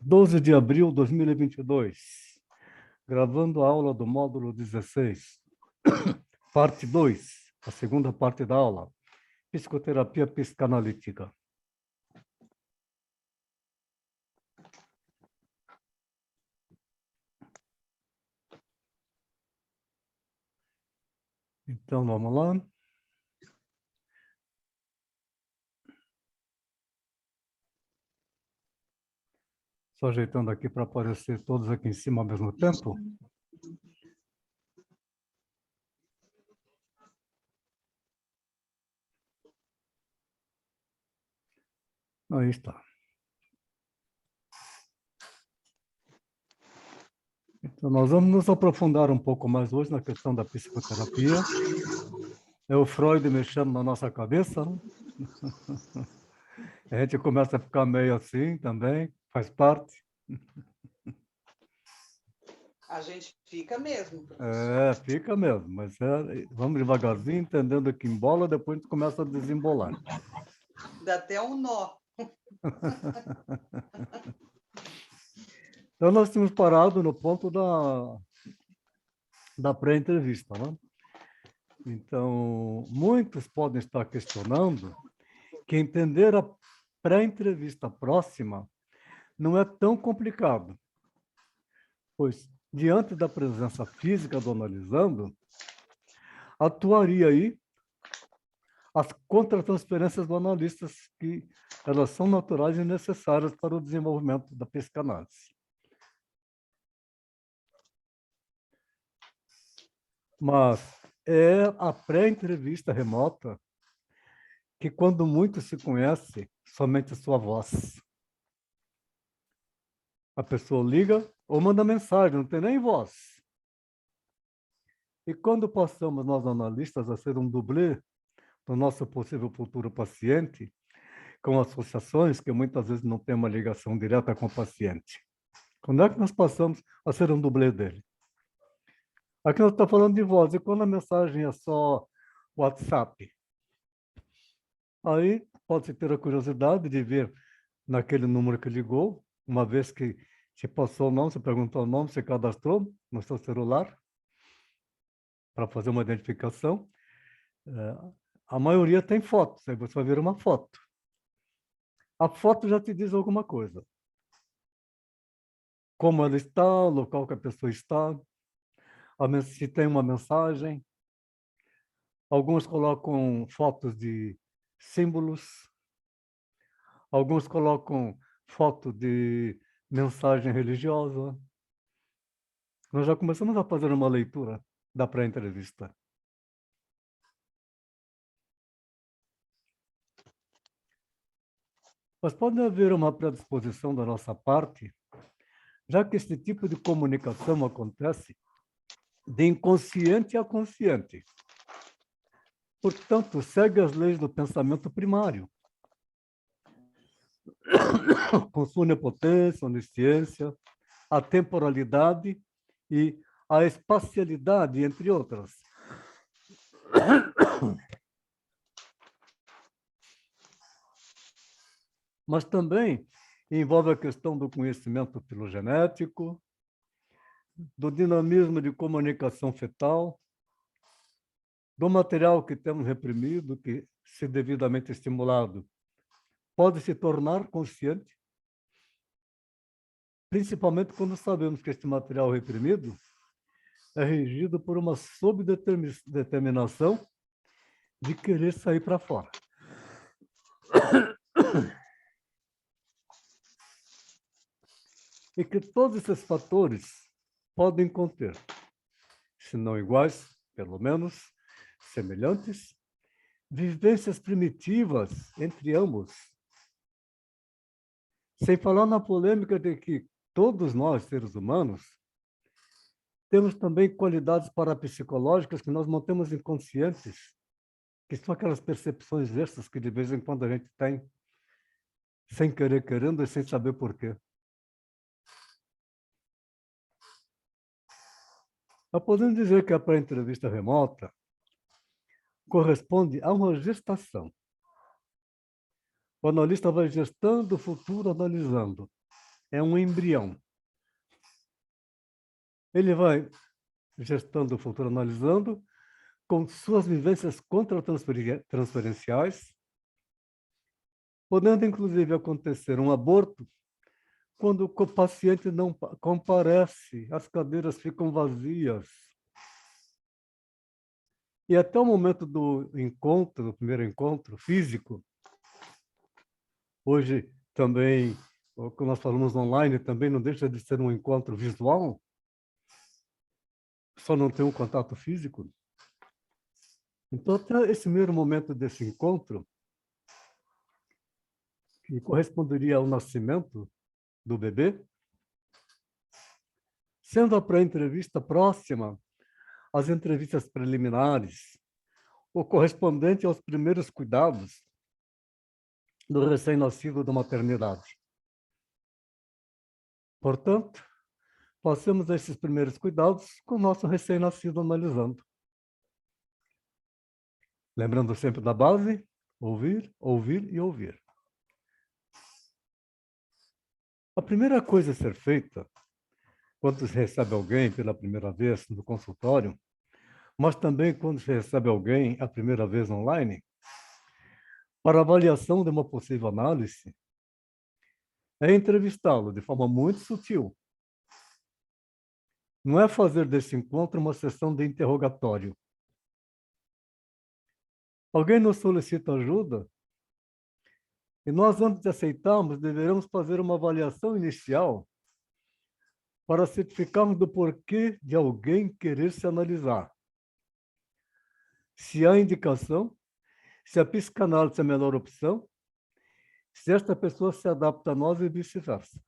12 de abril de 2022, gravando a aula do módulo 16, parte 2, a segunda parte da aula, psicoterapia psicanalítica. Então, vamos lá. Só ajeitando aqui para aparecer todos aqui em cima ao mesmo tempo. Aí está. Então, nós vamos nos aprofundar um pouco mais hoje na questão da psicoterapia. É o Freud mexendo na nossa cabeça, né? A gente começa a ficar meio assim também, faz parte. A gente fica mesmo, professor. Fica mesmo, mas vamos devagarzinho, entendendo que embola, depois a gente começa a desembolar. Dá até um nó. Então, nós tínhamos parado no ponto da pré-entrevista, né? Então, muitos podem estar questionando que entender a pré-entrevista próxima não é tão complicado, pois, diante da presença física do analisando, atuaria aí as contratransferências do analista, que elas são naturais e necessárias para o desenvolvimento da psicanálise. Mas é a pré-entrevista remota que, quando muito se conhece, somente sua voz. A pessoa liga ou manda mensagem, não tem nem voz. E quando passamos, nós analistas, a ser um dublê do nosso possível futuro paciente, com associações que muitas vezes não tem uma ligação direta com o paciente. Quando é que nós passamos a ser um dublê dele? Aqui nós estamos falando de voz, e quando a mensagem é só WhatsApp, aí pode-se ter a curiosidade de ver naquele número que ligou, uma vez que se passou o nome, você perguntou o nome, você cadastrou no seu celular para fazer uma identificação. A maioria tem fotos, aí você vai ver uma foto. A foto já te diz alguma coisa. Como ela está, o local que a pessoa está, se tem uma mensagem. Alguns colocam fotos de símbolos, alguns colocam foto de mensagem religiosa. Nós já começamos a fazer uma leitura da pré-entrevista. Mas pode haver uma predisposição da nossa parte, já que esse tipo de comunicação acontece de inconsciente a consciente. Portanto, segue as leis do pensamento primário. Com onipotência, onisciência, a temporalidade e a espacialidade, entre outras. Mas também envolve a questão do conhecimento filogenético, do dinamismo de comunicação fetal, do material que temos reprimido, que, se devidamente estimulado, pode se tornar consciente, principalmente quando sabemos que este material reprimido é regido por uma subdeterminação de querer sair para fora. E que todos esses fatores podem conter, se não iguais, pelo menos semelhantes, vivências primitivas entre ambos. Sem falar na polêmica de que todos nós, seres humanos, temos também qualidades parapsicológicas que nós mantemos inconscientes, que são aquelas percepções extras que de vez em quando a gente tem, sem querer, querendo e sem saber por quê. Nós podemos dizer que a pré-entrevista remota corresponde a uma gestação. O analista vai gestando o futuro, analisando. é um embrião. Ele vai gestando o futuro, analisando, com suas vivências contratransferenciais, podendo, inclusive, acontecer um aborto quando o paciente não comparece, as cadeiras ficam vazias. E até o momento do encontro, do primeiro encontro físico, hoje também, quando nós falamos online, também não deixa de ser um encontro visual, só não tem um contato físico. Então, até esse primeiro momento desse encontro, que corresponderia ao nascimento do bebê, sendo a pré-entrevista próxima às entrevistas preliminares, o correspondente aos primeiros cuidados do recém-nascido da maternidade. Portanto, passemos esses primeiros cuidados com o nosso recém-nascido analisando. Lembrando sempre da base, ouvir, ouvir e ouvir. A primeira coisa a ser feita, quando se recebe alguém pela primeira vez no consultório, mas também quando se recebe alguém a primeira vez online, para avaliação de uma possível análise, é entrevistá-lo de forma muito sutil. Não é fazer desse encontro uma sessão de interrogatório. Alguém nos solicita ajuda e nós, antes de aceitarmos, deveremos fazer uma avaliação inicial para certificarmos do porquê de alguém querer se analisar. Se há indicação, se a psicanálise é a melhor opção, se esta pessoa se adapta a nós e vice-versa.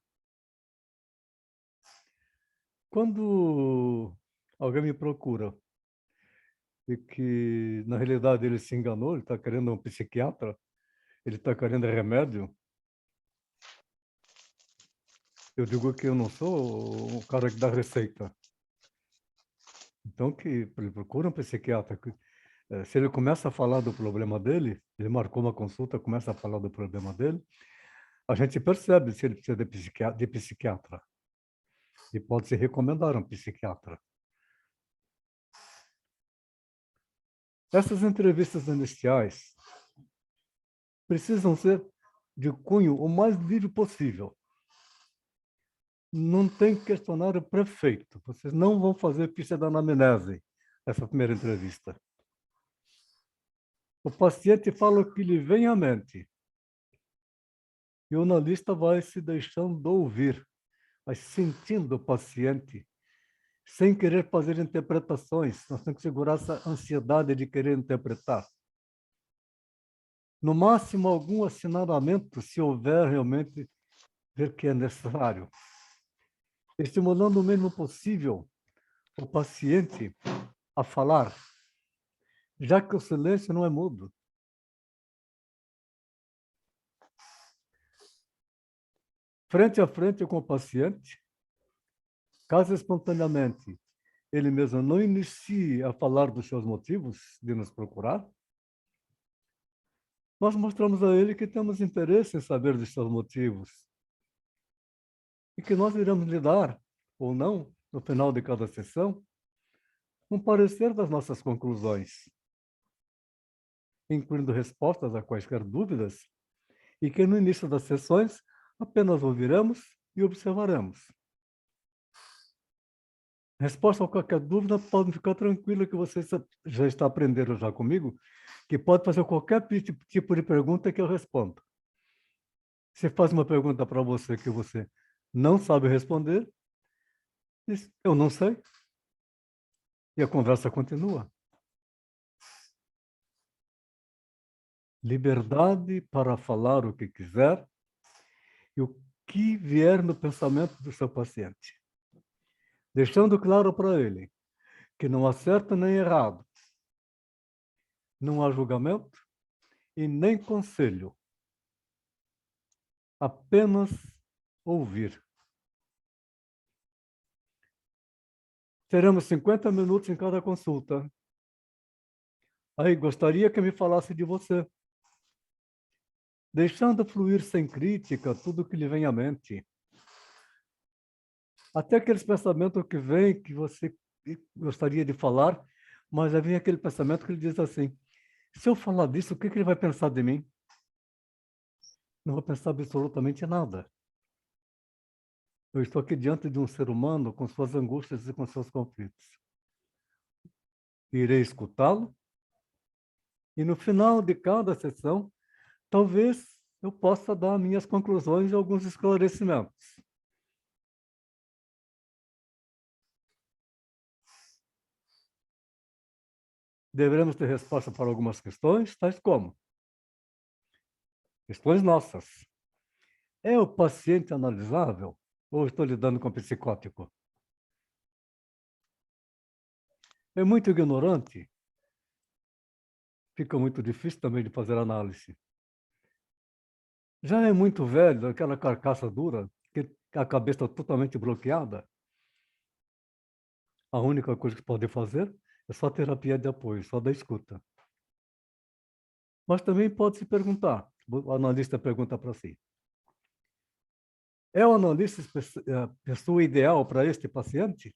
Quando alguém me procura e que, na realidade, ele se enganou, ele está querendo um psiquiatra, ele está querendo remédio, eu digo que eu não sou o cara que dá receita. Então, que ele procura um psiquiatra. Se ele começa a falar do problema dele, ele marcou uma consulta, começa a falar do problema dele, a gente percebe se ele precisa de psiquiatra. E pode se recomendar um psiquiatra. Essas entrevistas iniciais precisam ser de cunho o mais livre possível. Não tem questionário prefeito. Vocês não vão fazer pista da anamnese nessa primeira entrevista. O paciente fala o que lhe vem à mente. E o analista vai se deixando ouvir, vai sentindo o paciente, sem querer fazer interpretações. Nós temos que segurar essa ansiedade de querer interpretar. No máximo, algum assinalamento, se houver realmente ver que é necessário. Estimulando o mínimo possível o paciente a falar, já que o silêncio não é mudo. Frente a frente com o paciente, caso espontaneamente ele mesmo não inicie a falar dos seus motivos de nos procurar, nós mostramos a ele que temos interesse em saber dos seus motivos e que nós iremos lhe dar, ou não, no final de cada sessão, um parecer das nossas conclusões, incluindo respostas a quaisquer dúvidas, e que no início das sessões apenas ouviremos e observaremos. Resposta a qualquer dúvida, podem ficar tranquilo que você já está aprendendo já comigo, que pode fazer qualquer tipo de pergunta que eu respondo. Se faz uma pergunta para você que você não sabe responder, diz, eu não sei. E a conversa continua. Liberdade para falar o que quiser e o que vier no pensamento do seu paciente. Deixando claro para ele que não há certo nem errado, não há julgamento e nem conselho. Apenas ouvir. Teremos 50 minutos em cada consulta. Aí, gostaria que me falasse de você. Deixando fluir sem crítica tudo que lhe vem à mente. Até aqueles pensamentos que vêm, que você gostaria de falar, mas aí vem aquele pensamento que ele diz assim, se eu falar disso, o que ele vai pensar de mim? Não vou pensar absolutamente nada. Eu estou aqui diante de um ser humano com suas angústias e com seus conflitos. Irei escutá-lo e no final de cada sessão, talvez eu possa dar minhas conclusões e alguns esclarecimentos. Deveremos ter resposta para algumas questões, tais como questões nossas. É o paciente analisável ou estou lidando com psicótico? É muito ignorante? Fica muito difícil também de fazer análise. Já é muito velho, aquela carcaça dura, que a cabeça totalmente bloqueada. A única coisa que pode fazer é só terapia de apoio, só da escuta. Mas também pode se perguntar, o analista pergunta para si, é o analista a pessoa ideal para este paciente?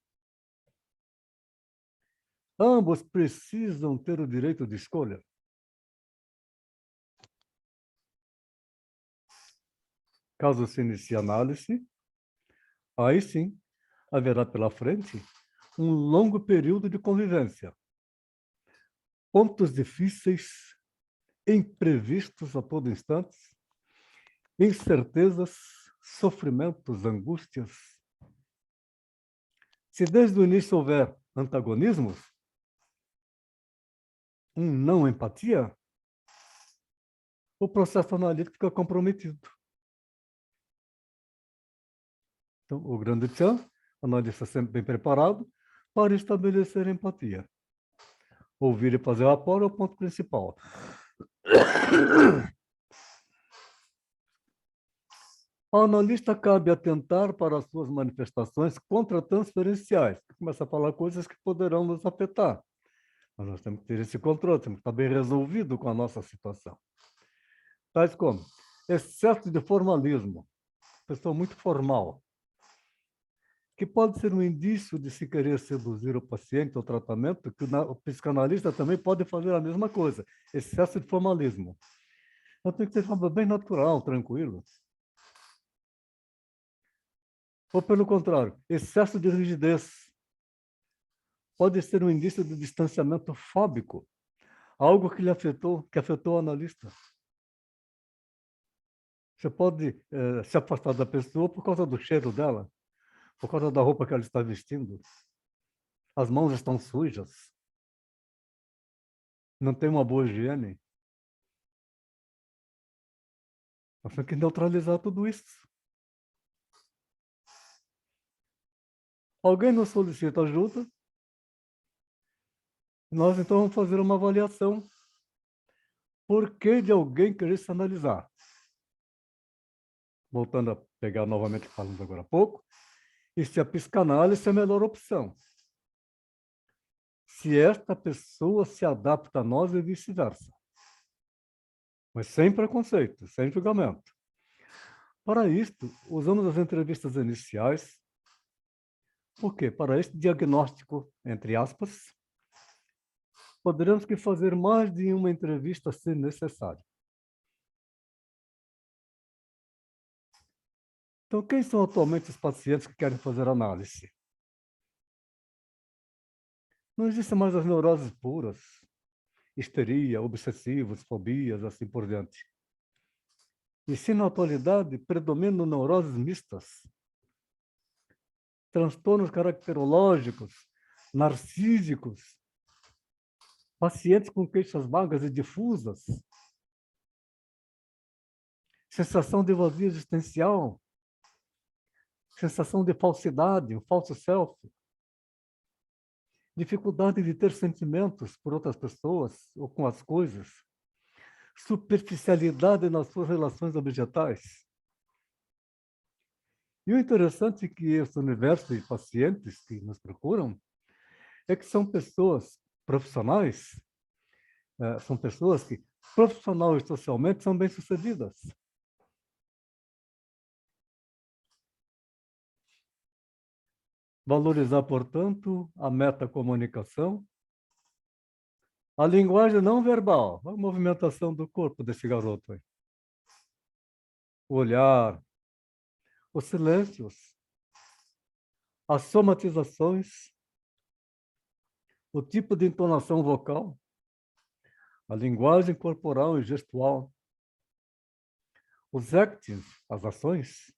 Ambos precisam ter o direito de escolha. Caso se inicie a análise, aí sim haverá pela frente um longo período de convivência. Pontos difíceis, imprevistos a todo instante, incertezas, sofrimentos, angústias. Se desde o início houver antagonismos, não empatia, o processo analítico fica comprometido. Então, o grande tchan, o analista sempre bem preparado para estabelecer empatia. Ouvir e fazer o apoio é o ponto principal. Ao analista cabe atentar para as suas manifestações contratransferenciais. Começa a falar coisas que poderão nos afetar. Mas nós temos que ter esse controle, temos que estar bem resolvido com a nossa situação. Tais como excesso de formalismo, pessoa muito formal, que pode ser um indício de se querer seduzir o paciente ao tratamento, que o psicanalista também pode fazer a mesma coisa, excesso de formalismo. Então tem que ser bem natural, tranquilo. Ou pelo contrário, excesso de rigidez. Pode ser um indício de distanciamento fóbico, algo que afetou o analista. Você pode se afastar da pessoa por causa do cheiro dela, por causa da roupa que ela está vestindo. As mãos estão sujas. Não tem uma boa higiene. Nós temos que neutralizar tudo isso. Alguém nos solicita ajuda, nós então vamos fazer uma avaliação. Por que de alguém querer se analisar? Voltando a pegar novamente o que falamos agora há pouco, e se a psicanálise é a melhor opção. Se esta pessoa se adapta a nós e vice-versa. Mas sem preconceito, sem julgamento. Para isto, usamos as entrevistas iniciais. Por quê? Para este diagnóstico, entre aspas, poderemos que fazer mais de uma entrevista se necessário. Então, quem são atualmente os pacientes que querem fazer análise? Não existem mais as neuroses puras, histeria, obsessivos, fobias, assim por diante. E se na atualidade predominam neuroses mistas, transtornos caracterológicos, narcísicos, pacientes com queixas vagas e difusas, sensação de vazio existencial, sensação de falsidade, o falso self, dificuldade de ter sentimentos por outras pessoas ou com as coisas, superficialidade nas suas relações objetais. E o interessante é que esse universo de pacientes que nos procuram é que são pessoas profissionais, são pessoas que profissional e socialmente são bem-sucedidas. Valorizar, portanto, a metacomunicação, a linguagem não verbal, a movimentação do corpo desse garoto aí. O olhar, os silêncios, as somatizações, o tipo de entonação vocal, a linguagem corporal e gestual, os actings, as ações,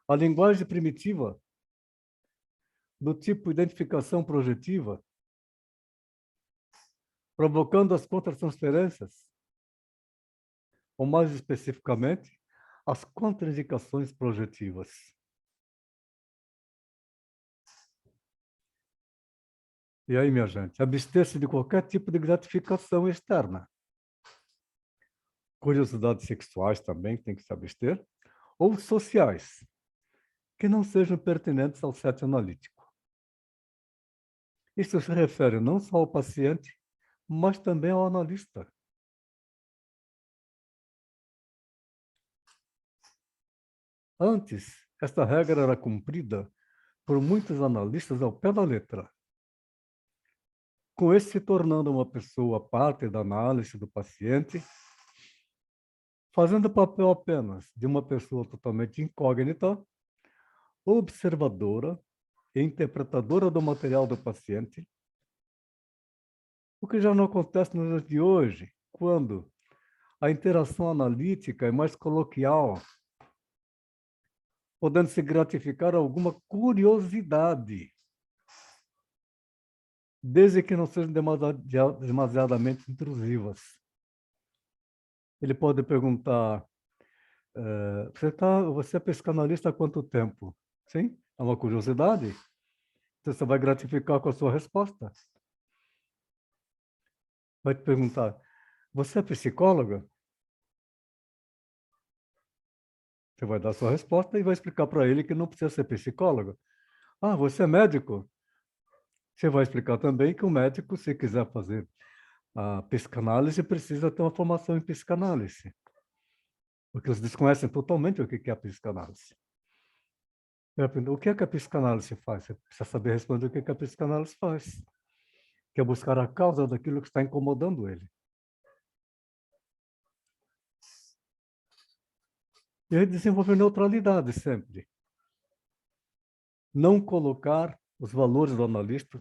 a linguagem primitiva, do tipo identificação projetiva, provocando as contratransferências, ou mais especificamente, as contraindicações projetivas. E aí, minha gente, abster-se de qualquer tipo de gratificação externa. Curiosidades sexuais também tem que se abster, ou sociais, que não sejam pertinentes ao set analítico. Isso se refere não só ao paciente, mas também ao analista. Antes, esta regra era cumprida por muitos analistas ao pé da letra, com esse se tornando uma pessoa parte da análise do paciente, fazendo o papel apenas de uma pessoa totalmente incógnita, observadora e interpretadora do material do paciente, o que já não acontece nos dias de hoje, quando a interação analítica é mais coloquial, podendo se gratificar alguma curiosidade, desde que não sejam demasiadamente intrusivas. Ele pode perguntar, você é psicanalista há quanto tempo? Sim, é uma curiosidade. Então, você vai gratificar com a sua resposta. Vai te perguntar, você é psicóloga? Você vai dar a sua resposta e vai explicar para ele que não precisa ser psicóloga. Ah, você é médico? Você vai explicar também que o médico, se quiser fazer a psicanálise, precisa ter uma formação em psicanálise. Porque eles desconhecem totalmente o que é a psicanálise. O que é que a psicanálise faz? Você precisa saber responder o que é que a psicanálise faz. Que é buscar a causa daquilo que está incomodando ele. E aí desenvolver neutralidade sempre. Não colocar os valores do analista.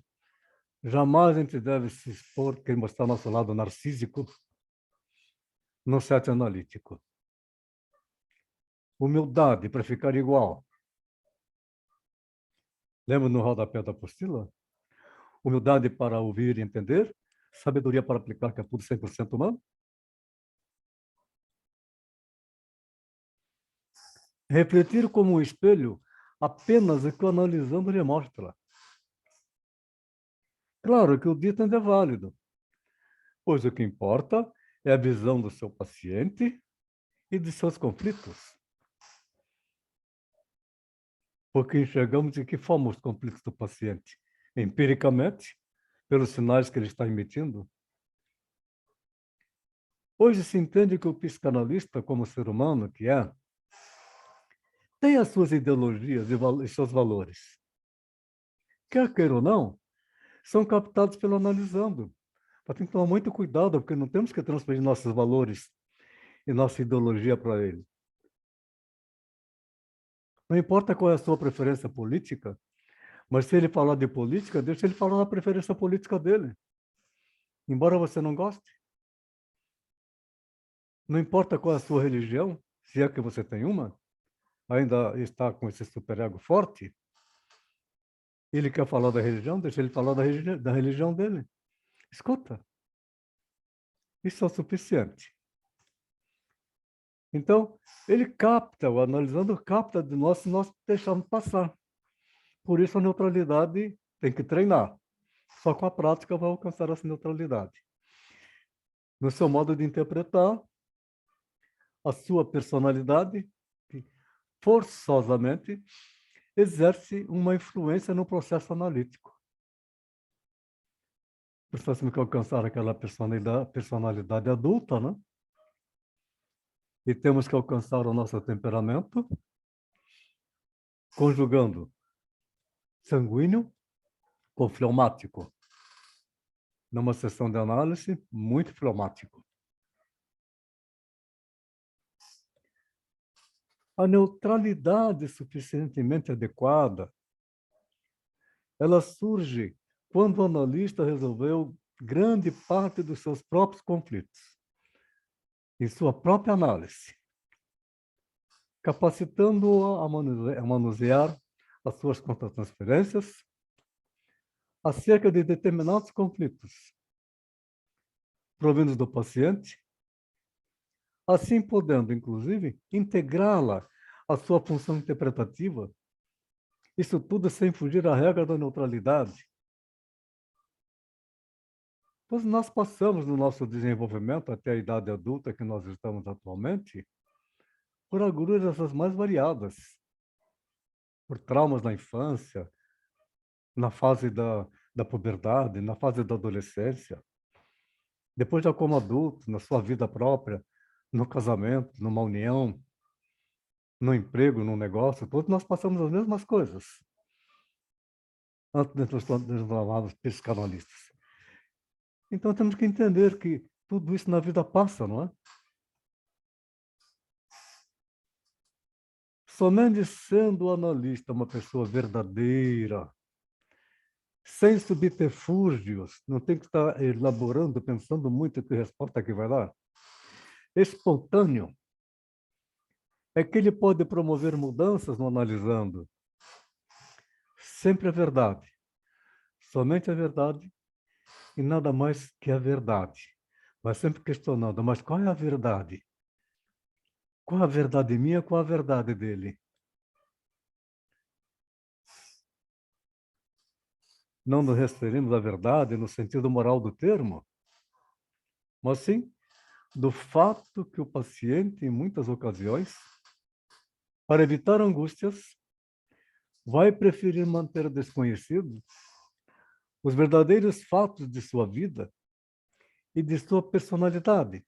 Jamais a gente deve se expor, querer mostrar nosso lado narcísico no set analítico. Humildade para ficar igual. Lembra no rodapé da apostila? Humildade para ouvir e entender. Sabedoria para aplicar, que é tudo 100% humano. Refletir como um espelho apenas o que o analisando lhe mostra. Claro que o dito ainda é válido, pois o que importa é a visão do seu paciente e de seus conflitos. Porque enxergamos de que forma os conflitos do paciente? Empiricamente, pelos sinais que ele está emitindo. Hoje se entende que o psicanalista, como ser humano que é, tem as suas ideologias e seus valores. Quer queira ou não, são captados pelo analisando. Mas tem que tomar muito cuidado, porque não temos que transferir nossos valores e nossa ideologia para ele. Não importa qual é a sua preferência política, mas se ele falar de política, deixa ele falar da preferência política dele. Embora você não goste. Não importa qual é a sua religião, se é que você tem uma, ainda está com esse superego forte, ele quer falar da religião, deixa ele falar da religião dele. Escuta. Isso é o suficiente. Então, ele capta, o analisando capta de nós se nós deixarmos passar. Por isso a neutralidade tem que treinar. Só com a prática vai alcançar essa neutralidade. No seu modo de interpretar, a sua personalidade, que forçosamente exerce uma influência no processo analítico. Precisamos que alcançar aquela personalidade adulta, né? E temos que alcançar o nosso temperamento, conjugando sanguíneo ou fleumático. Numa sessão de análise, muito fleumático. A neutralidade suficientemente adequada, ela surge quando o analista resolveu grande parte dos seus próprios conflitos, em sua própria análise, capacitando-o a manusear as suas contratransferências acerca de determinados conflitos provindos do paciente, assim podendo, inclusive, integrá-la à sua função interpretativa, isso tudo sem fugir à regra da neutralidade. Pois nós passamos no nosso desenvolvimento até a idade adulta que nós estamos atualmente por agruras as mais variadas, por traumas na infância, na fase da puberdade, na fase da adolescência, depois já como adulto, na sua vida própria, no casamento, numa união, no emprego, no negócio, todos nós passamos as mesmas coisas antes de nos tornarmos psicanalistas. Então temos que entender que tudo isso na vida passa, não é? Somente sendo o analista uma pessoa verdadeira, sem subterfúgios, não tem que estar elaborando, pensando muito que resposta que vai dar. Espontâneo, é que ele pode promover mudanças no analisando. Sempre a verdade. Somente a verdade e nada mais que a verdade. Mas sempre questionando, mas qual é a verdade? Qual a verdade minha, qual a verdade dele? Não nos referimos à verdade no sentido moral do termo, mas sim do fato que o paciente, em muitas ocasiões, para evitar angústias, vai preferir manter desconhecido os verdadeiros fatos de sua vida e de sua personalidade.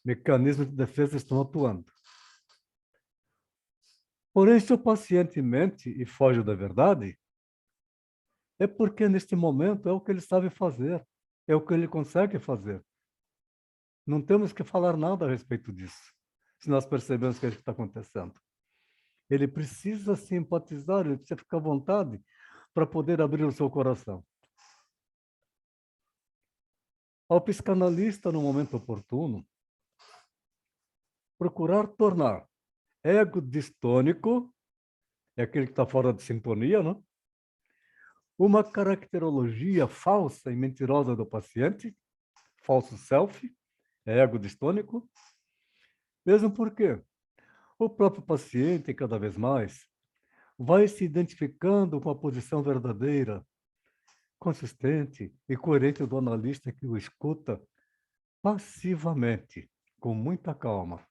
Mecanismos de defesa estão atuando. Porém, se o paciente mente e foge da verdade, é porque neste momento é o que ele sabe fazer, é o que ele consegue fazer. Não temos que falar nada a respeito disso, se nós percebemos que é isso que está acontecendo. Ele precisa se empatizar, ele precisa ficar à vontade para poder abrir o seu coração. Ao psicanalista, no momento oportuno, procurar tornar ego distônico, é aquele que está fora de sintonia, não? Uma caracterologia falsa e mentirosa do paciente, falso self, ego distônico, mesmo porque o próprio paciente, cada vez mais, vai se identificando com a posição verdadeira, consistente e coerente do analista que o escuta passivamente, com muita calma,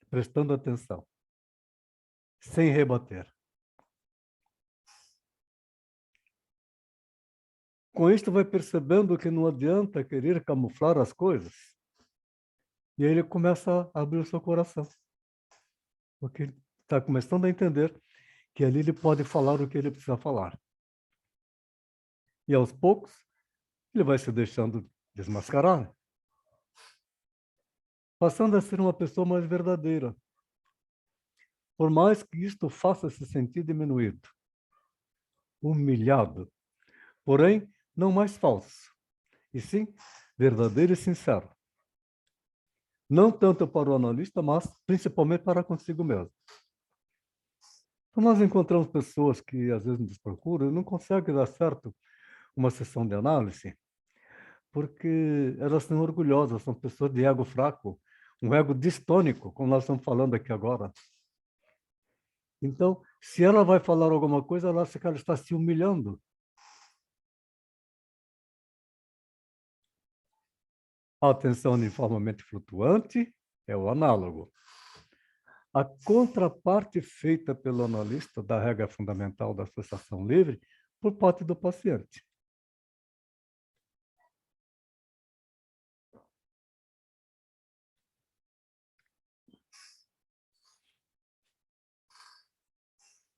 prestando atenção, sem rebater. Com isto, vai percebendo que não adianta querer camuflar as coisas, e aí ele começa a abrir o seu coração, porque ele está começando a entender que ali ele pode falar o que ele precisa falar. E aos poucos, ele vai se deixando desmascarar, passando a ser uma pessoa mais verdadeira. Por mais que isto faça se sentir diminuído, humilhado, porém, não mais falso, e sim verdadeiro e sincero. Não tanto para o analista, mas principalmente para consigo mesmo. Então, nós encontramos pessoas que às vezes nos procuram e não conseguem dar certo uma sessão de análise, porque elas são orgulhosas, são pessoas de ego fraco, um ego distônico, como nós estamos falando aqui agora. Então, se ela vai falar alguma coisa, ela acha que ela está se humilhando. A atenção uniformemente flutuante é o análogo. A contraparte feita pelo analista da regra fundamental da associação livre por parte do paciente.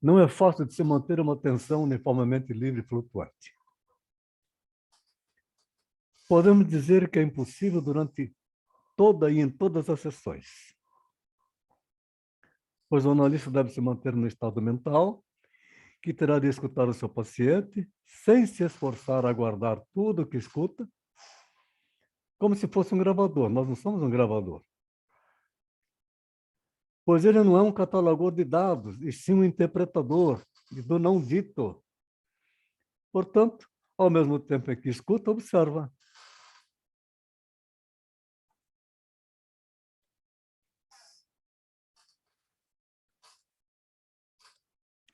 Não é fácil de se manter uma tensão uniformemente livre e flutuante. Podemos dizer que é impossível durante toda e em todas as sessões, pois o analista deve se manter no estado mental que terá de escutar o seu paciente sem se esforçar a guardar tudo o que escuta, como se fosse um gravador. Nós não somos um gravador. Pois ele não é um catalogador de dados, e sim um interpretador do não dito. Portanto, ao mesmo tempo em que escuta, observa.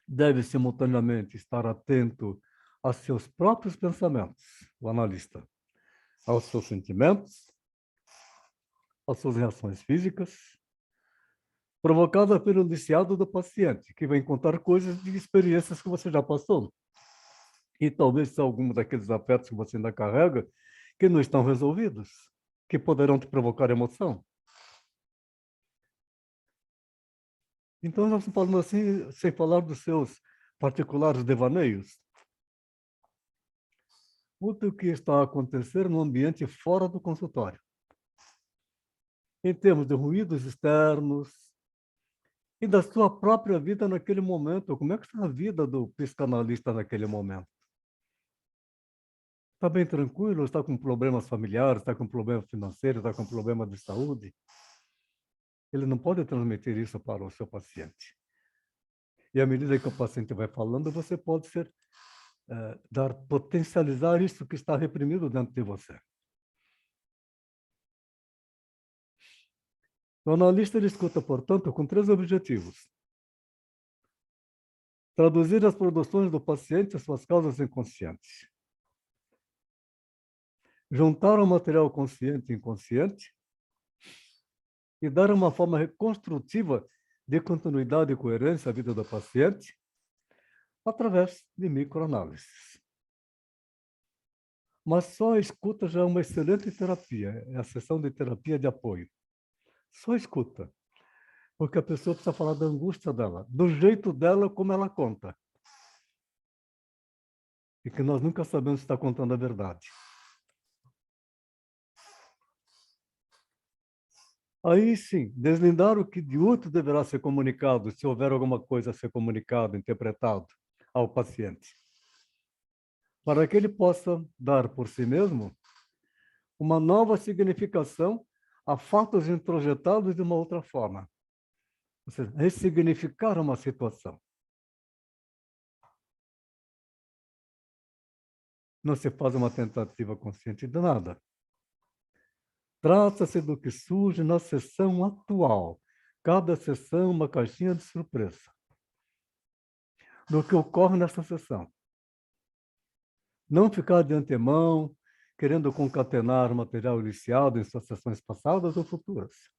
Deve simultaneamente estar atento a seus próprios pensamentos, o analista, aos seus sentimentos, às suas reações físicas, provocadas pelo indiciado do paciente, que vai contar coisas de experiências que você já passou. E talvez alguns daqueles afetos que você ainda carrega que não estão resolvidos, que poderão te provocar emoção. Então, nós estamos falando assim, sem falar dos seus particulares devaneios. O que está a acontecer no ambiente fora do consultório. Em termos de ruídos externos e da sua própria vida naquele momento. Como é que está a vida do psicanalista naquele momento? Está bem tranquilo? Está com problemas familiares? Está com problemas financeiros? Está com problema de saúde? Ele não pode transmitir isso para o seu paciente. E à medida que o paciente vai falando, você pode potencializar isso que está reprimido dentro de você. O analista ele escuta, portanto, com 3 objetivos. Traduzir as produções do paciente às suas causas inconscientes. Juntar o material consciente e inconsciente e dar uma forma reconstrutiva de continuidade e coerência à vida do paciente através de microanálises. Mas só a escuta já é uma excelente terapia, é a sessão de terapia de apoio. Só escuta, porque a pessoa precisa falar da angústia dela, do jeito dela, como ela conta. E que nós nunca sabemos se está contando a verdade. Aí sim, deslindar o que de útil deverá ser comunicado, se houver alguma coisa a ser comunicado, interpretado ao paciente, para que ele possa dar por si mesmo uma nova significação a fatos introjetados de uma outra forma. Ou seja, ressignificar uma situação. Não se faz uma tentativa consciente de nada. Trata-se do que surge na sessão atual. Cada sessão uma caixinha de surpresa. Do que ocorre nessa sessão. Não ficar de antemão querendo concatenar material iniciado em suas sessões passadas ou futuras.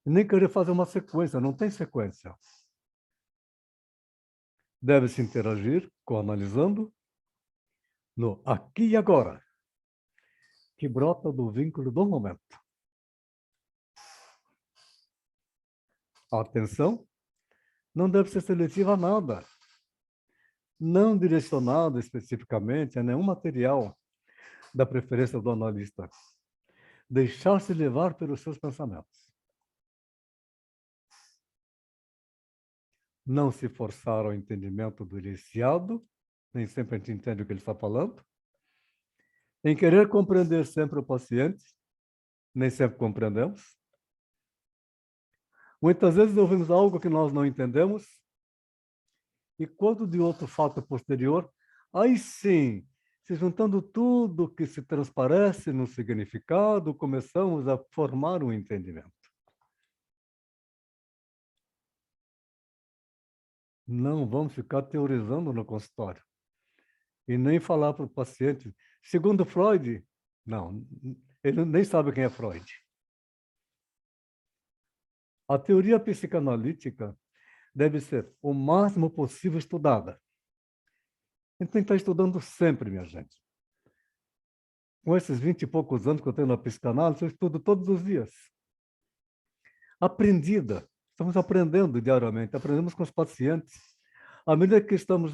E nem querer fazer uma sequência, não tem sequência. Deve-se interagir coanalisando no aqui e agora, que brota do vínculo do momento. A atenção não deve ser seletiva a nada, não direcionada especificamente a nenhum material da preferência do analista. Deixar-se levar pelos seus pensamentos. Não se forçar ao entendimento do iniciado, nem sempre a gente entende o que ele está falando. Em querer compreender sempre o paciente, nem sempre compreendemos. Muitas vezes ouvimos algo que nós não entendemos, e quando de outro fato posterior, aí sim, se juntando tudo que se transparece no significado, começamos a formar um entendimento. Não vamos ficar teorizando no consultório. E nem falar para o paciente. Segundo Freud, não, ele nem sabe quem é Freud. A teoria psicanalítica deve ser o máximo possível estudada. A gente tem que estar estudando sempre, minha gente. Com esses 20 e poucos anos que eu tenho na psicanálise, eu estudo todos os dias. Aprendida. Estamos aprendendo diariamente. Aprendemos com os pacientes. À medida que estamos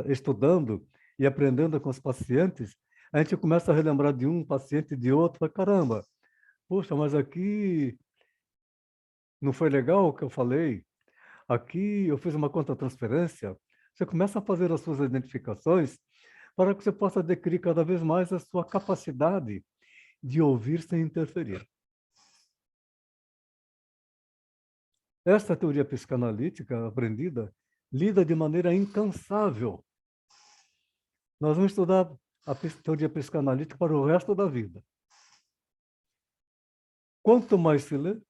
estudando e aprendendo com os pacientes, a gente começa a relembrar de um paciente de outro, fala, caramba, poxa, mas aqui não foi legal o que eu falei? Aqui eu fiz uma conta-transferência. Você começa a fazer as suas identificações para que você possa adquirir cada vez mais a sua capacidade de ouvir sem interferir. Esta teoria psicanalítica aprendida lida de maneira incansável. Nós vamos estudar a teoria psicanalítica para o resto da vida. Quanto mais se lê,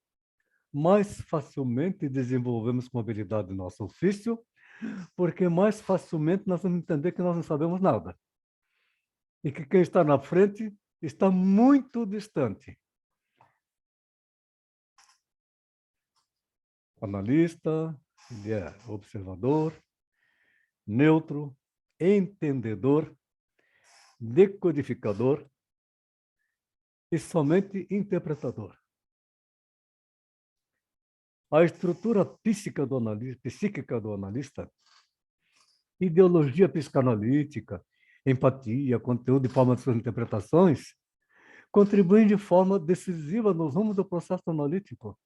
mais facilmente desenvolvemos com habilidade nosso ofício, porque mais facilmente nós vamos entender que nós não sabemos nada. E que quem está na frente está muito distante. Analista, ele é observador, neutro, entendedor, decodificador e somente interpretador. A estrutura psíquica do analista, ideologia psicanalítica, empatia, conteúdo e forma de suas interpretações, contribuem de forma decisiva nos rumos do processo analítico.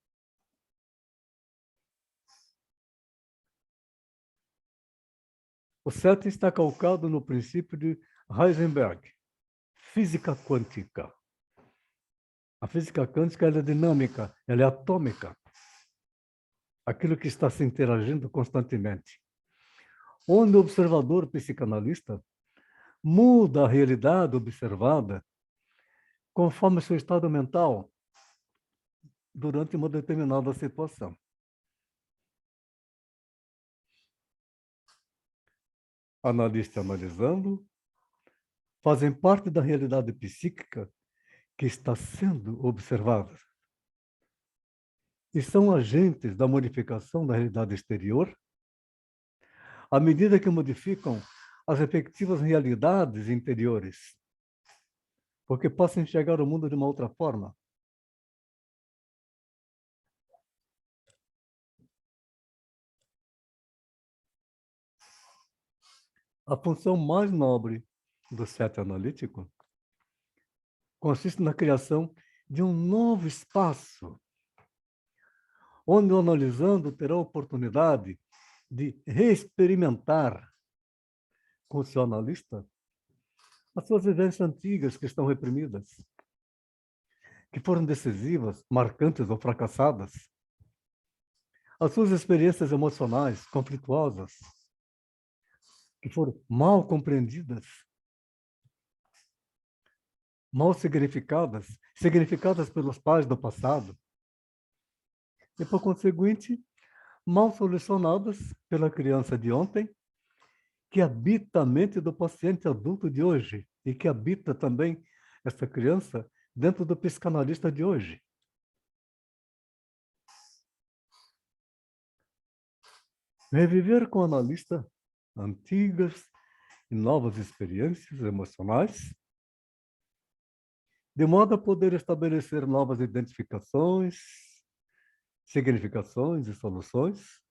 O CET está calcado no princípio de Heisenberg, física quântica. A física quântica ela é dinâmica, ela é atômica. Aquilo que está se interagindo constantemente. Onde o observador psicanalista muda a realidade observada conforme seu estado mental durante uma determinada situação. Analista analisando fazem parte da realidade psíquica que está sendo observada. E são agentes da modificação da realidade exterior à medida que modificam as respectivas realidades interiores, porque possam enxergar o mundo de uma outra forma. A função mais nobre do CET analítico consiste na criação de um novo espaço, onde o analisando terá a oportunidade de reexperimentar com o seu analista as suas vivências antigas que estão reprimidas, que foram decisivas, marcantes ou fracassadas, as suas experiências emocionais conflituosas, que foram mal compreendidas, mal significadas pelos pais do passado, e, por conseguinte, mal solucionadas pela criança de ontem, que habita a mente do paciente adulto de hoje e que habita também essa criança dentro do psicanalista de hoje. Reviver com o analista antigas e novas experiências emocionais, de modo a poder estabelecer novas identificações, significações e soluções,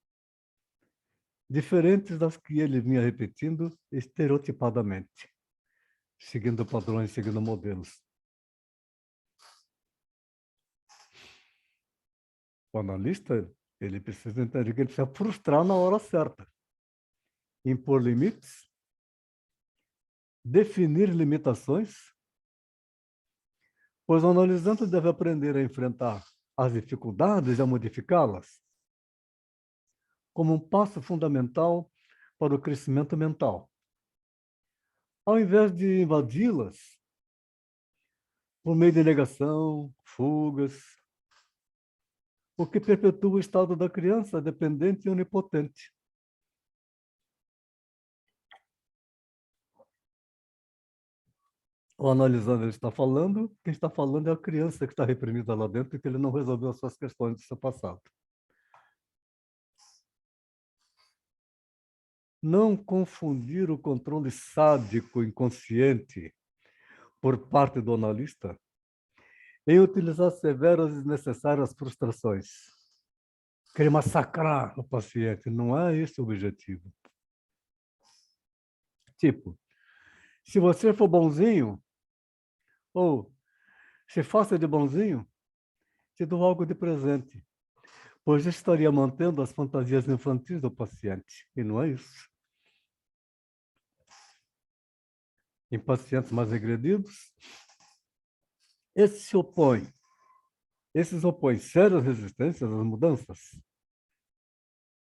diferentes das que ele vinha repetindo estereotipadamente, seguindo padrões, seguindo modelos. O analista, ele precisa entender que ele precisa frustrar na hora certa, impor limites, definir limitações, pois o analisante deve aprender a enfrentar as dificuldades e a modificá-las como um passo fundamental para o crescimento mental. Ao invés de invadi-las por meio de negação, fugas, o que perpetua o estado da criança dependente e onipotente. O analisando ele está falando, quem está falando é a criança que está reprimida lá dentro e que ele não resolveu as suas questões do seu passado. Não confundir o controle sádico inconsciente por parte do analista em utilizar severas e desnecessárias frustrações. Querer massacrar o paciente, não é esse o objetivo. Tipo, se você for bonzinho, ou se faça de bonzinho, te dou algo de presente, pois eu estaria mantendo as fantasias infantis do paciente, e não é isso. Em pacientes mais regredidos, esses opõem sérias resistências às mudanças.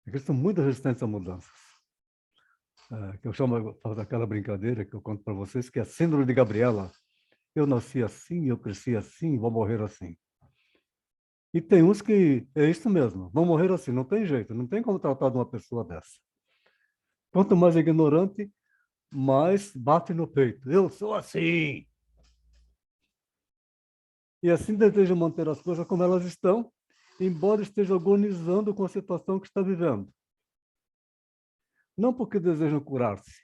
Eles são muito resistentes a mudanças. Que eu chamo, faço aquela brincadeira que eu conto para vocês, que é a síndrome de Gabriela. Eu nasci assim, eu cresci assim, vou morrer assim. E tem uns que é isso mesmo, vão morrer assim, não tem jeito, não tem como tratar de uma pessoa dessa. Quanto mais ignorante, mais bate no peito. Eu sou assim. E assim deseja manter as coisas como elas estão, embora esteja agonizando com a situação que está vivendo. Não porque desejam curar-se,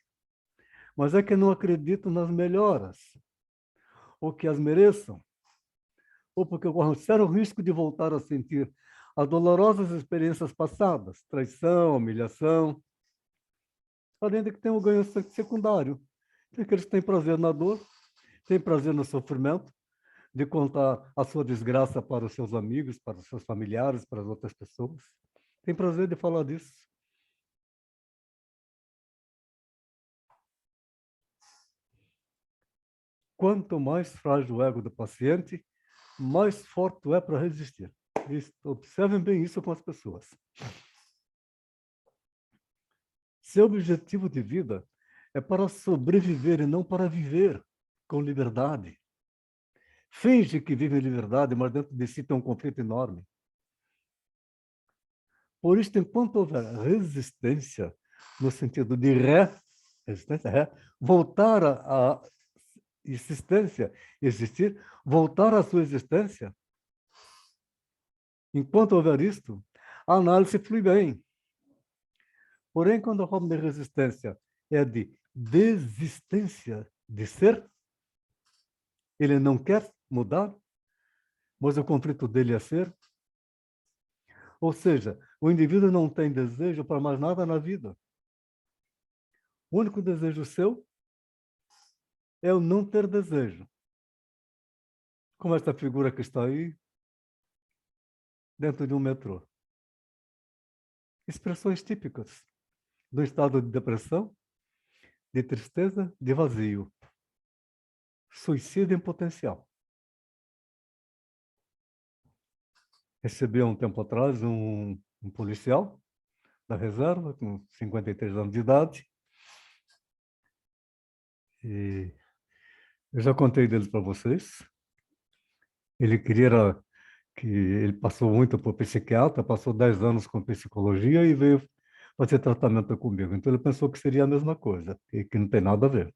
mas é que não acreditam nas melhoras, ou que as mereçam, ou porque correm sério risco de voltar a sentir as dolorosas experiências passadas, traição, humilhação, além de que tem um ganho secundário, porque eles têm prazer na dor, têm prazer no sofrimento, de contar a sua desgraça para os seus amigos, para os seus familiares, para as outras pessoas. Tem prazer de falar disso. Quanto mais frágil o ego do paciente, mais forte é para resistir. Observem bem isso com as pessoas. Seu objetivo de vida é para sobreviver e não para viver com liberdade. Finge que vive em liberdade, mas dentro de si tem um conflito enorme. Por isso, enquanto houver resistência, no sentido de voltar à existência, existir, voltar à sua existência, enquanto houver isto, a análise flui bem. Porém, quando a forma de resistência é de desistência de ser, ele não quer mudar, mas o conflito dele é ser. Ou seja, o indivíduo não tem desejo para mais nada na vida. O único desejo seu é o não ter desejo. Como esta figura que está aí, dentro de um metrô. Expressões típicas do estado de depressão, de tristeza, de vazio. Suicídio em potencial. Recebi há um tempo atrás um policial da reserva, com 53 anos de idade. E eu já contei dele para vocês. Ele ele passou muito por psiquiatra, passou 10 anos com psicologia e veio fazer tratamento comigo. Então ele pensou que seria a mesma coisa, e que não tem nada a ver.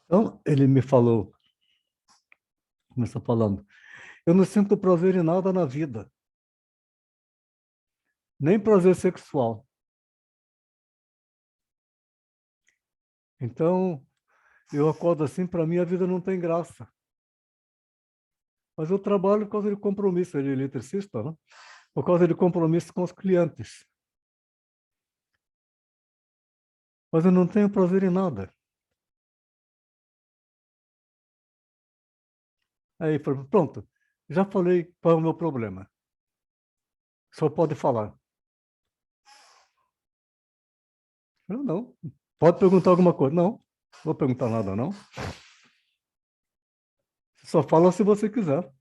Então ele me falou, começou falando, eu não sinto prazer em nada na vida, nem prazer sexual. Então eu acordo assim, para mim a vida não tem graça. Mas eu trabalho por causa de compromisso, ele é eletricista, né? Por causa de compromisso com os clientes. Mas eu não tenho prazer em nada. Aí, pronto, já falei qual é o meu problema. Só pode falar. Eu, não. Pode perguntar alguma coisa? Não. Não vou perguntar nada, não. Só fala se você quiser.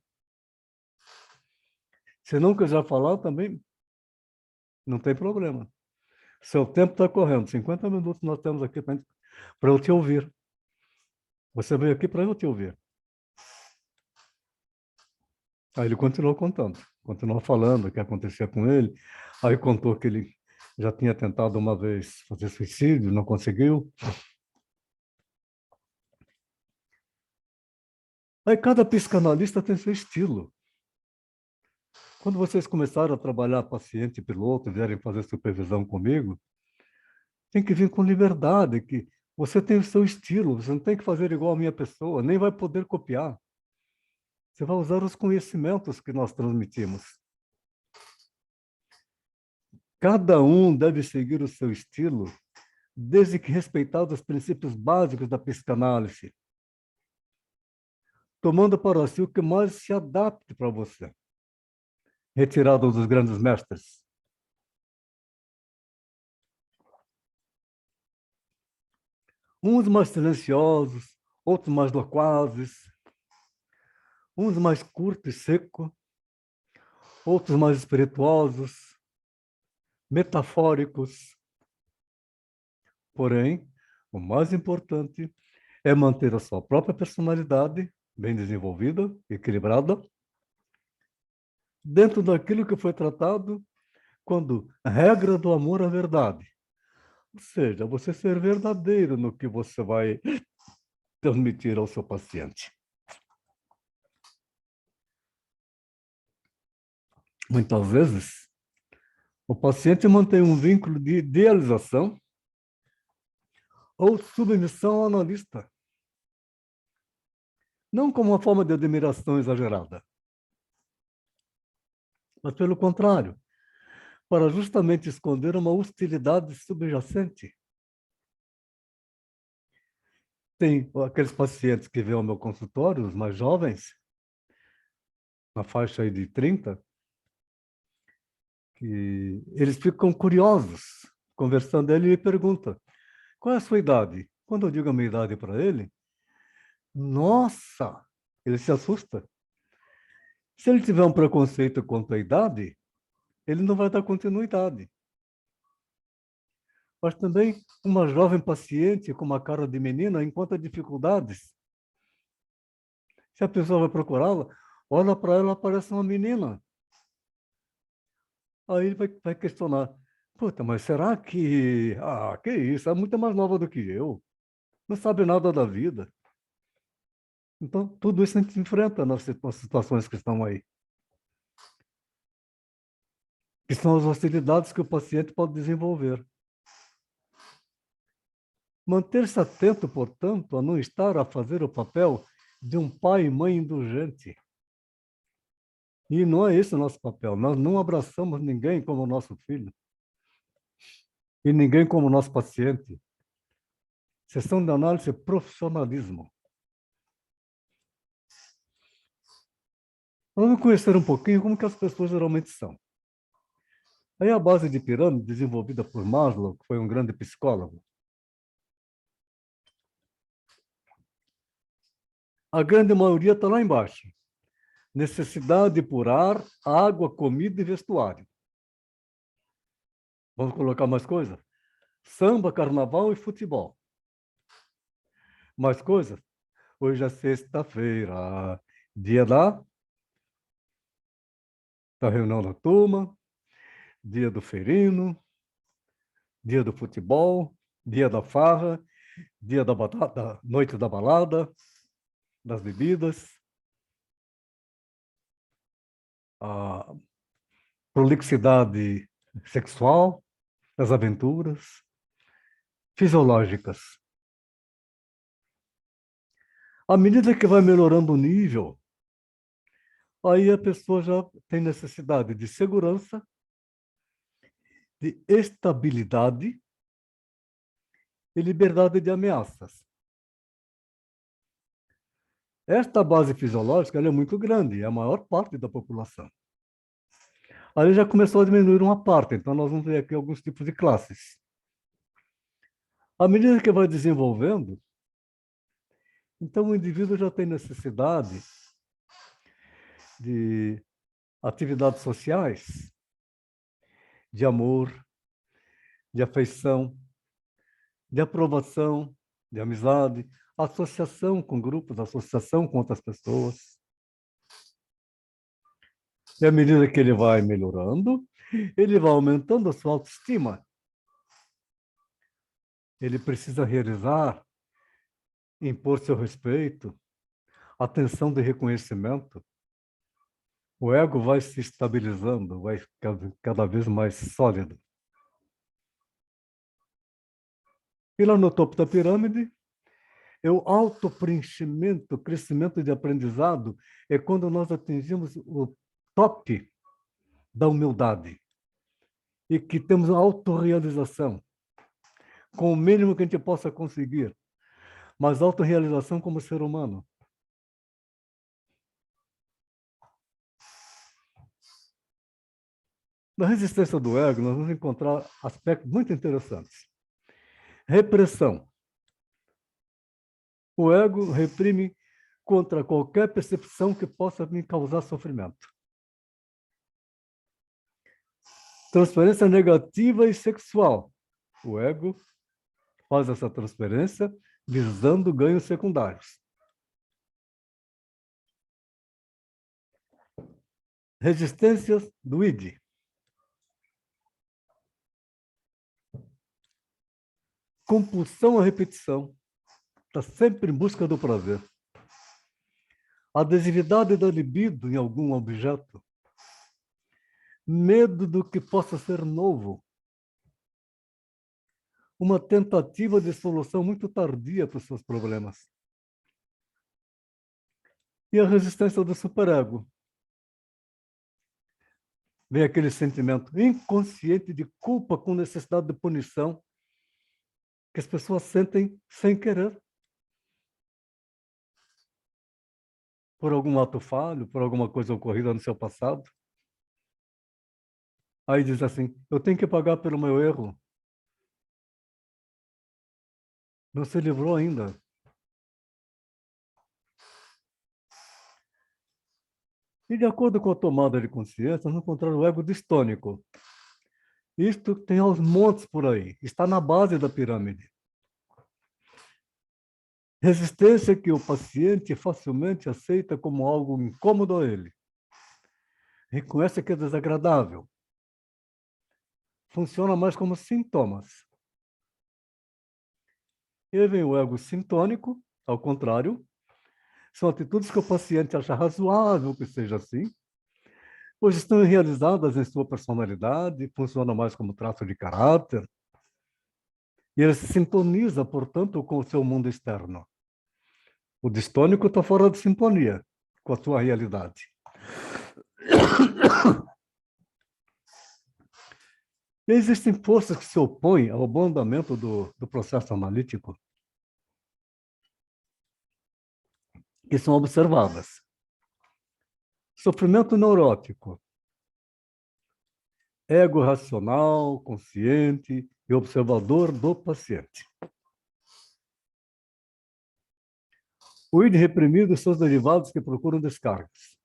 Se não quiser falar, também não tem problema. Seu tempo está correndo. 50 minutos nós temos aqui para eu te ouvir. Você veio aqui para eu te ouvir. Aí ele continuou contando. Continuou falando o que acontecia com ele. Aí contou que ele já tinha tentado uma vez fazer suicídio, não conseguiu. Aí cada psicanalista tem seu estilo. Quando vocês começaram a trabalhar paciente e piloto, vierem fazer supervisão comigo, tem que vir com liberdade, que você tem o seu estilo, você não tem que fazer igual a minha pessoa, nem vai poder copiar. Você vai usar os conhecimentos que nós transmitimos. Cada um deve seguir o seu estilo desde que respeitados os princípios básicos da psicanálise, tomando para si o que mais se adapte para você, retirado dos grandes mestres. Uns mais silenciosos, outros mais loquazes, uns mais curto e seco, outros mais espirituosos, metafóricos. Porém, o mais importante é manter a sua própria personalidade bem desenvolvida, equilibrada, dentro daquilo que foi tratado quando a regra do amor à verdade. Ou seja, você ser verdadeiro no que você vai transmitir ao seu paciente. Muitas vezes, o paciente mantém um vínculo de idealização ou submissão ao analista, não como uma forma de admiração exagerada, mas pelo contrário, para justamente esconder uma hostilidade subjacente. Tem aqueles pacientes que vêm ao meu consultório, os mais jovens, na faixa aí de 30, que eles ficam curiosos, conversando, ele me pergunta, qual é a sua idade? Quando eu digo a minha idade para ele, nossa, ele se assusta. Se ele tiver um preconceito quanto à idade, ele não vai dar continuidade. Mas também uma jovem paciente com uma cara de menina encontra dificuldades. Se a pessoa vai procurá-la, olha para ela, parece uma menina. Aí ele vai questionar, puta, mas será que... Ah, que isso, é muito mais nova do que eu. Não sabe nada da vida. Então, tudo isso a gente enfrenta nas situações que estão aí. Que são as hostilidades que o paciente pode desenvolver. Manter-se atento, portanto, a não estar a fazer o papel de um pai e mãe indulgente. E não é esse o nosso papel. Nós não abraçamos ninguém como nosso filho. E ninguém como nosso paciente. Sessão de análise é profissionalismo. Vamos conhecer um pouquinho como que as pessoas geralmente são. Aí a base de pirâmide, desenvolvida por Maslow, que foi um grande psicólogo. A grande maioria está lá embaixo. Necessidade por ar, água, comida e vestuário. Vamos colocar mais coisas? Samba, carnaval e futebol. Mais coisas? Hoje é sexta-feira, dia da reunião da turma, dia do ferino, dia do futebol, dia da farra, dia da batata, noite da balada, das bebidas, a prolixidade sexual, as aventuras fisiológicas. À medida que vai melhorando o nível, aí a pessoa já tem necessidade de segurança, de estabilidade e liberdade de ameaças. Esta base fisiológica ela é muito grande, é a maior parte da população. Aí já começou a diminuir uma parte, então nós vamos ver aqui alguns tipos de classes. À medida que vai desenvolvendo, então o indivíduo já tem necessidade de atividades sociais, de amor, de afeição, de aprovação, de amizade, associação com grupos, associação com outras pessoas. E à medida que ele vai melhorando, ele vai aumentando a sua autoestima. Ele precisa realizar, impor seu respeito, atenção de reconhecimento. O ego vai se estabilizando, vai cada vez mais sólido. E lá no topo da pirâmide, é o autopreenchimento, o crescimento de aprendizado, é quando nós atingimos o top da humildade e que temos a autorrealização. com o mínimo que a gente possa conseguir, mas autorrealização como ser humano. Na resistência do ego, nós vamos encontrar aspectos muito interessantes. Repressão. O ego reprime contra qualquer percepção que possa me causar sofrimento. Transferência negativa e sexual. O ego faz essa transferência visando ganhos secundários. Resistências do id. Compulsão à repetição. Está sempre em busca do prazer. Adesividade da libido em algum objeto. Medo do que possa ser novo. Uma tentativa de solução muito tardia para os seus problemas. E a resistência do superego. Vem aquele sentimento inconsciente de culpa com necessidade de punição que as pessoas sentem sem querer. Por algum ato falho, por alguma coisa ocorrida no seu passado. Aí diz assim, eu tenho que pagar pelo meu erro. Não se livrou ainda. E de acordo com a tomada de consciência, nós encontramos o ego distônico. Isto tem aos montes por aí, está na base da pirâmide. Resistência que o paciente facilmente aceita como algo incômodo a ele. Reconhece que é desagradável. Funciona mais como sintomas. E vem o ego sintônico, ao contrário, são atitudes que o paciente acha razoável que seja assim, pois estão realizadas em sua personalidade, funcionam mais como traço de caráter, e ele se sintoniza, portanto, com o seu mundo externo. O distônico está fora de sintonia com a sua realidade. E existem forças que se opõem ao bom andamento do processo analítico, que são observadas. Sofrimento neurótico. Ego racional, consciente e observador do paciente. O id reprimido e seus derivados que procuram descargas.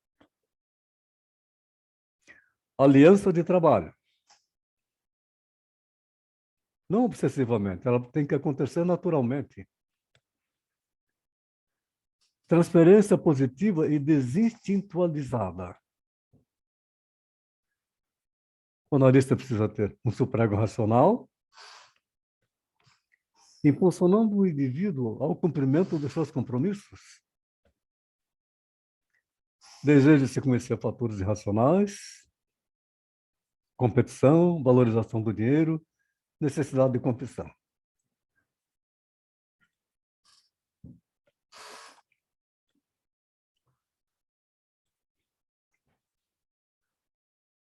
Aliança de trabalho. Não obsessivamente, ela tem que acontecer naturalmente. Transferência positiva e desinstintualizada. O analista precisa ter um suprego racional, impulsionando o indivíduo ao cumprimento de seus compromissos. Desejo de se conhecer fatores irracionais, competição, valorização do dinheiro, necessidade de competição.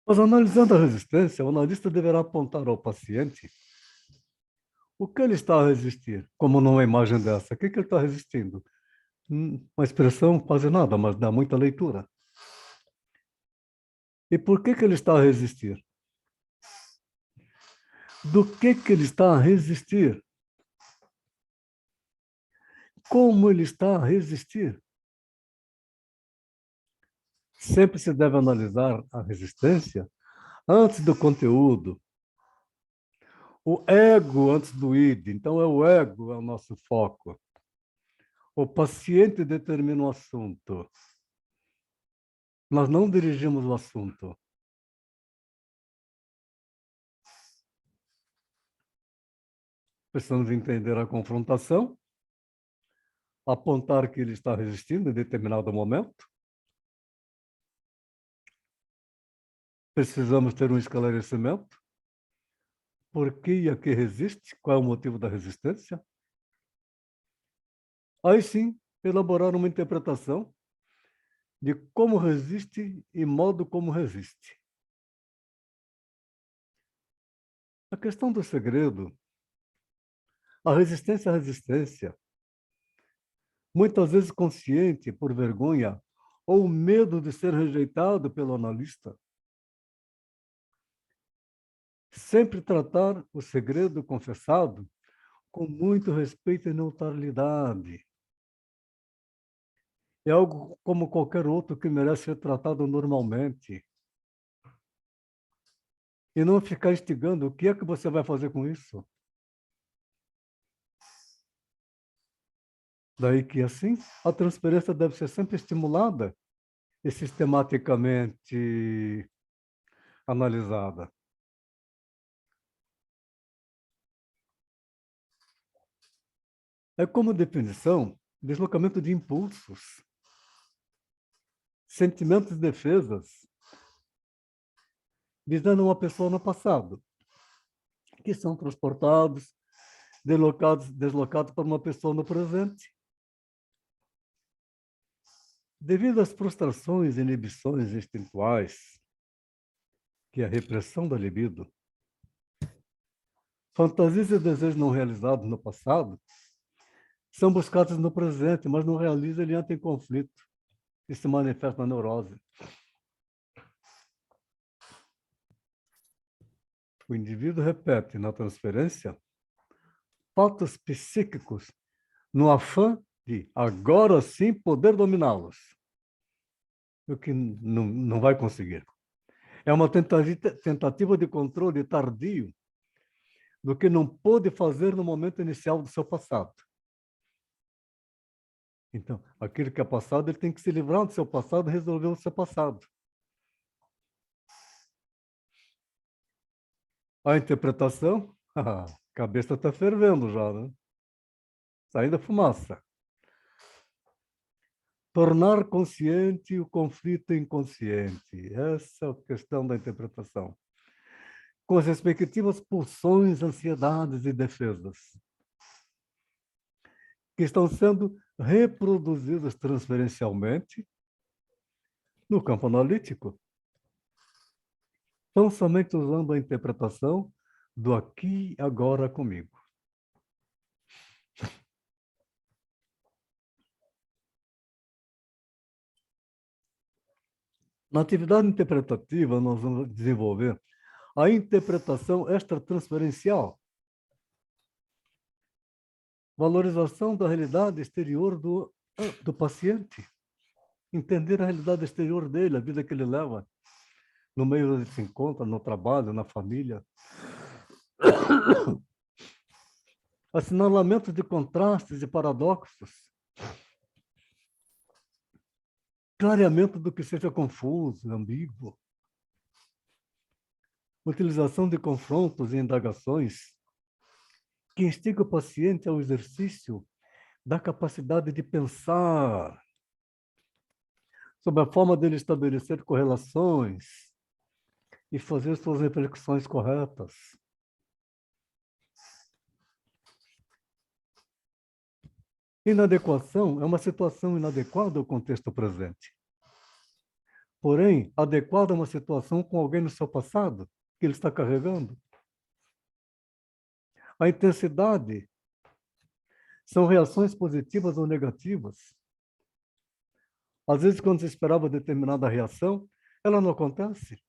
Mas analisando a resistência, o analista deverá apontar ao paciente o que ele está a resistir, como numa imagem dessa. O que ele está resistindo? Uma expressão quase nada, mas dá muita leitura. E por que ele está a resistir? Do que ele está a resistir? Como ele está a resistir? Sempre se deve analisar a resistência antes do conteúdo. O ego antes do id. Então, o ego é o nosso foco. O paciente determina o assunto. Nós não dirigimos o assunto. Precisamos entender a confrontação, apontar que ele está resistindo em determinado momento. Precisamos ter um esclarecimento. Por que e a que resiste? Qual é o motivo da resistência? Aí sim, elaborar uma interpretação de como resiste e modo como resiste. A questão do segredo A resistência à resistência, muitas vezes consciente por vergonha ou medo de ser rejeitado pelo analista. Sempre tratar o segredo confessado com muito respeito e neutralidade. É algo como qualquer outro que merece ser tratado normalmente. E não ficar instigando, o que é que você vai fazer com isso? Daí que, assim, a transferência deve ser sempre estimulada e sistematicamente analisada. É como definição, deslocamento de impulsos, sentimentos e defesas, visando uma pessoa no passado, que são transportados, deslocados para uma pessoa no presente. Devido às frustrações e inibições instintuais, que é a repressão da libido, fantasias e desejos não realizados no passado são buscados no presente, mas não realizam, ele entra em conflito e se manifesta na neurose. O indivíduo repete na transferência fatos psíquicos no afã de agora sim poder dominá-los, o que não vai conseguir. É uma tentativa de controle tardio do que não pôde fazer no momento inicial do seu passado. Então, aquilo que é passado, ele tem que se livrar do seu passado e resolver o seu passado. A interpretação, a cabeça está fervendo já, né? Saindo fumaça. Tornar consciente o conflito inconsciente. Essa é a questão da interpretação. Com as respectivas pulsões, ansiedades e defesas, que estão sendo reproduzidas transferencialmente no campo analítico, tão somente usando a interpretação do aqui e agora comigo. Na atividade interpretativa, nós vamos desenvolver a interpretação extratransferencial, valorização da realidade exterior do paciente, entender a realidade exterior dele, a vida que ele leva, no meio onde ele se encontra, no trabalho, na família. Assinalamento de contrastes e paradoxos, clareamento do que seja confuso, ambíguo, utilização de confrontos e indagações que instiga o paciente ao exercício da capacidade de pensar sobre a forma dele estabelecer correlações e fazer suas reflexões corretas. Inadequação é uma situação inadequada ao contexto presente. Porém, adequada a uma situação com alguém no seu passado que ele está carregando. A intensidade são reações positivas ou negativas. Às vezes, quando se esperava determinada reação, ela não acontece.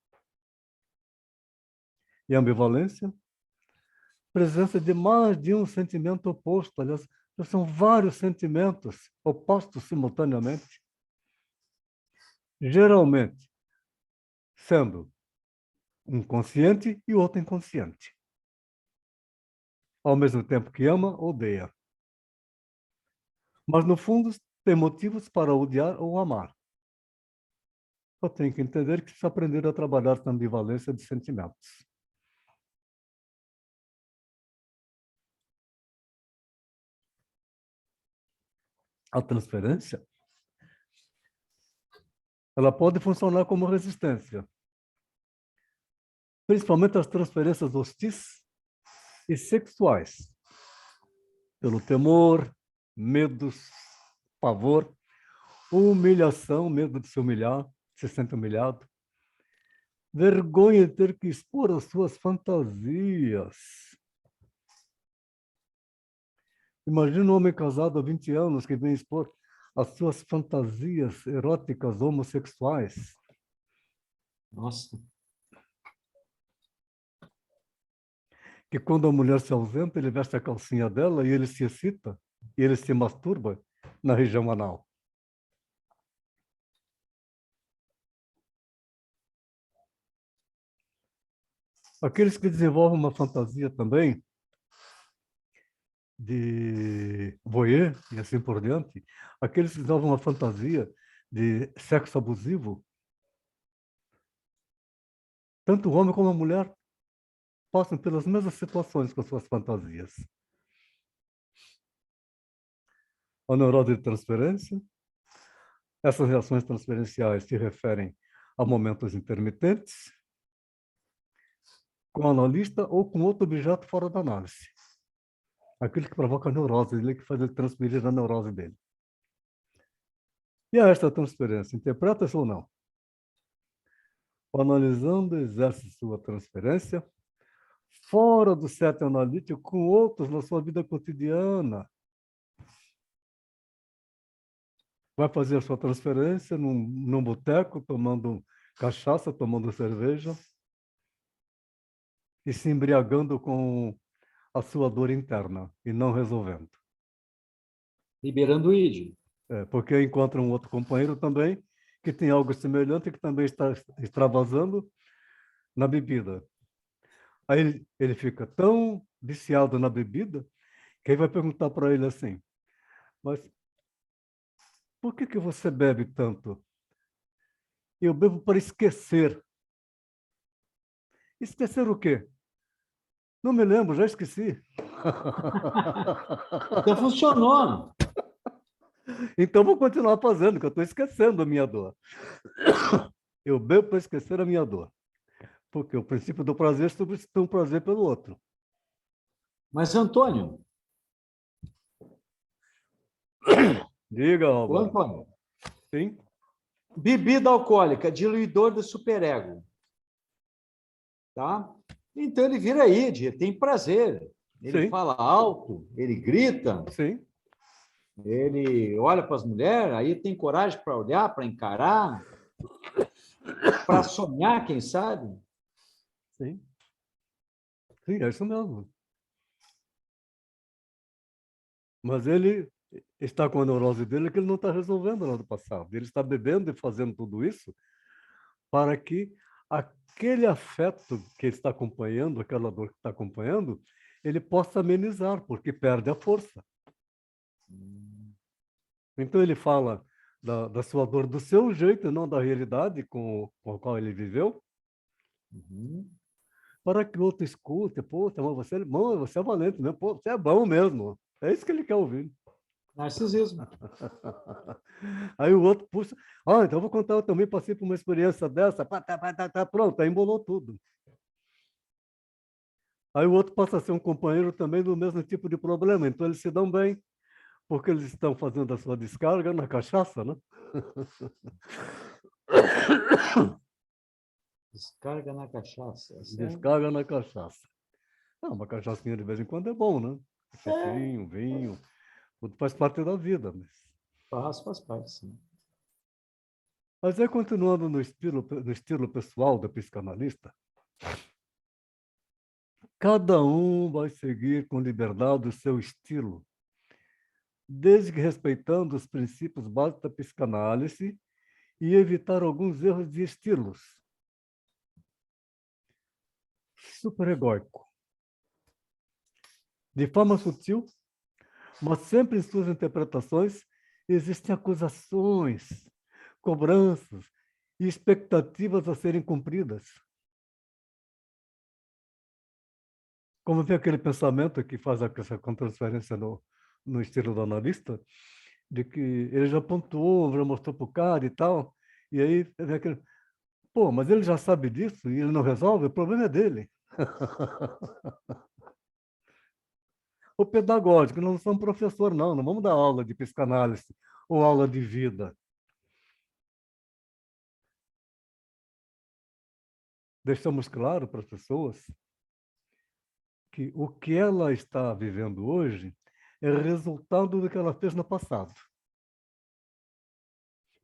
E a ambivalência? Presença de mais de um sentimento oposto. Aliás, são vários sentimentos opostos simultaneamente. Geralmente, sendo um consciente e outro inconsciente. Ao mesmo tempo que ama, odeia. Mas, no fundo, tem motivos para odiar ou amar. Só tem que entender que precisa aprender a trabalhar com a ambivalência de sentimentos. A transferência, ela pode funcionar como resistência, principalmente as transferências hostis e sexuais, pelo temor, medos, pavor, humilhação, medo de se humilhar, se sente humilhado, vergonha de ter que expor as suas fantasias. Imagina um homem casado há 20 anos que vem expor as suas fantasias eróticas homossexuais. Nossa. Que quando a mulher se ausenta, ele veste a calcinha dela e ele se excita, e ele se masturba na região anal. Aqueles que desenvolvem uma fantasia também de voyeur e assim por diante, aqueles que desenvolvem uma fantasia de sexo abusivo, tanto o homem como a mulher passam pelas mesmas situações com suas fantasias. A neurose de transferência, essas reações transferenciais se referem a momentos intermitentes, com o analista ou com outro objeto fora da análise. Aquele que provoca a neurose, ele que faz ele transferir a neurose dele. E a esta transferência, interpreta-se ou não? O analisando exerce sua transferência fora do set analítico com outros na sua vida cotidiana. Vai fazer a sua transferência num boteco, tomando cachaça, tomando cerveja e se embriagando com a sua dor interna e não resolvendo. Liberando o id. Porque encontra um outro companheiro também que tem algo semelhante, que também está extravasando na bebida. Aí ele fica tão viciado na bebida que aí vai perguntar para ele assim, mas por que você bebe tanto? Eu bebo para esquecer. Esquecer o quê? Não me lembro, já esqueci. Então funcionou. Então vou continuar fazendo, que eu estou esquecendo a minha dor. Eu bebo para esquecer a minha dor. Porque o princípio do prazer substitui um prazer pelo outro. Mas, Antônio, Diga, ô, Álvaro. Antônio, Sim? bebida alcoólica, diluidor do superego. Tá? Então ele vira id, tem prazer. Ele Sim. fala alto, ele grita, Sim. ele olha para as mulheres, aí tem coragem para olhar, para encarar, para sonhar, quem sabe? Sim. Sim, é isso mesmo. Mas ele está com a neurose dele que ele não está resolvendo lá do passado. Ele está bebendo e fazendo tudo isso para que aquele afeto que ele está acompanhando, aquela dor que está acompanhando, ele possa amenizar, porque perde a força. Então ele fala da sua dor do seu jeito, não da realidade com a qual ele viveu, Uhum. para que o outro escute, pô, mas você é bom, você é valente, né? Pô, você é bom mesmo. É isso que ele quer ouvir. Narcisismo. Aí o outro puxa, então eu vou contar, eu também passei por uma experiência dessa, pronto, aí embolou tudo. Aí o outro passa a ser um companheiro também do mesmo tipo de problema, então eles se dão bem, porque eles estão fazendo a sua descarga na cachaça, né? Descarga na cachaça. Descarga na cachaça. Não, uma cachaçinha de vez em quando é bom, né? Suquinho, vinho, tudo faz parte da vida. Faz parte, sim. Mas aí, continuando no estilo pessoal da psicanalista, cada um vai seguir com liberdade o seu estilo, desde que respeitando os princípios básicos da psicanálise e evitar alguns erros de estilos. Superegóico. De forma sutil, mas sempre em suas interpretações, existem acusações, cobranças e expectativas a serem cumpridas. Como tem aquele pensamento que faz essa transferência no estilo do analista, de que ele já pontuou, já mostrou para o cara e tal, e aí vem aquele, pô, mas ele já sabe disso e ele não resolve, o problema é dele. O pedagógico, nós não somos professor, não vamos dar aula de psicanálise ou aula de vida. Deixamos claro para as pessoas que o que ela está vivendo hoje é resultado do que ela fez no passado.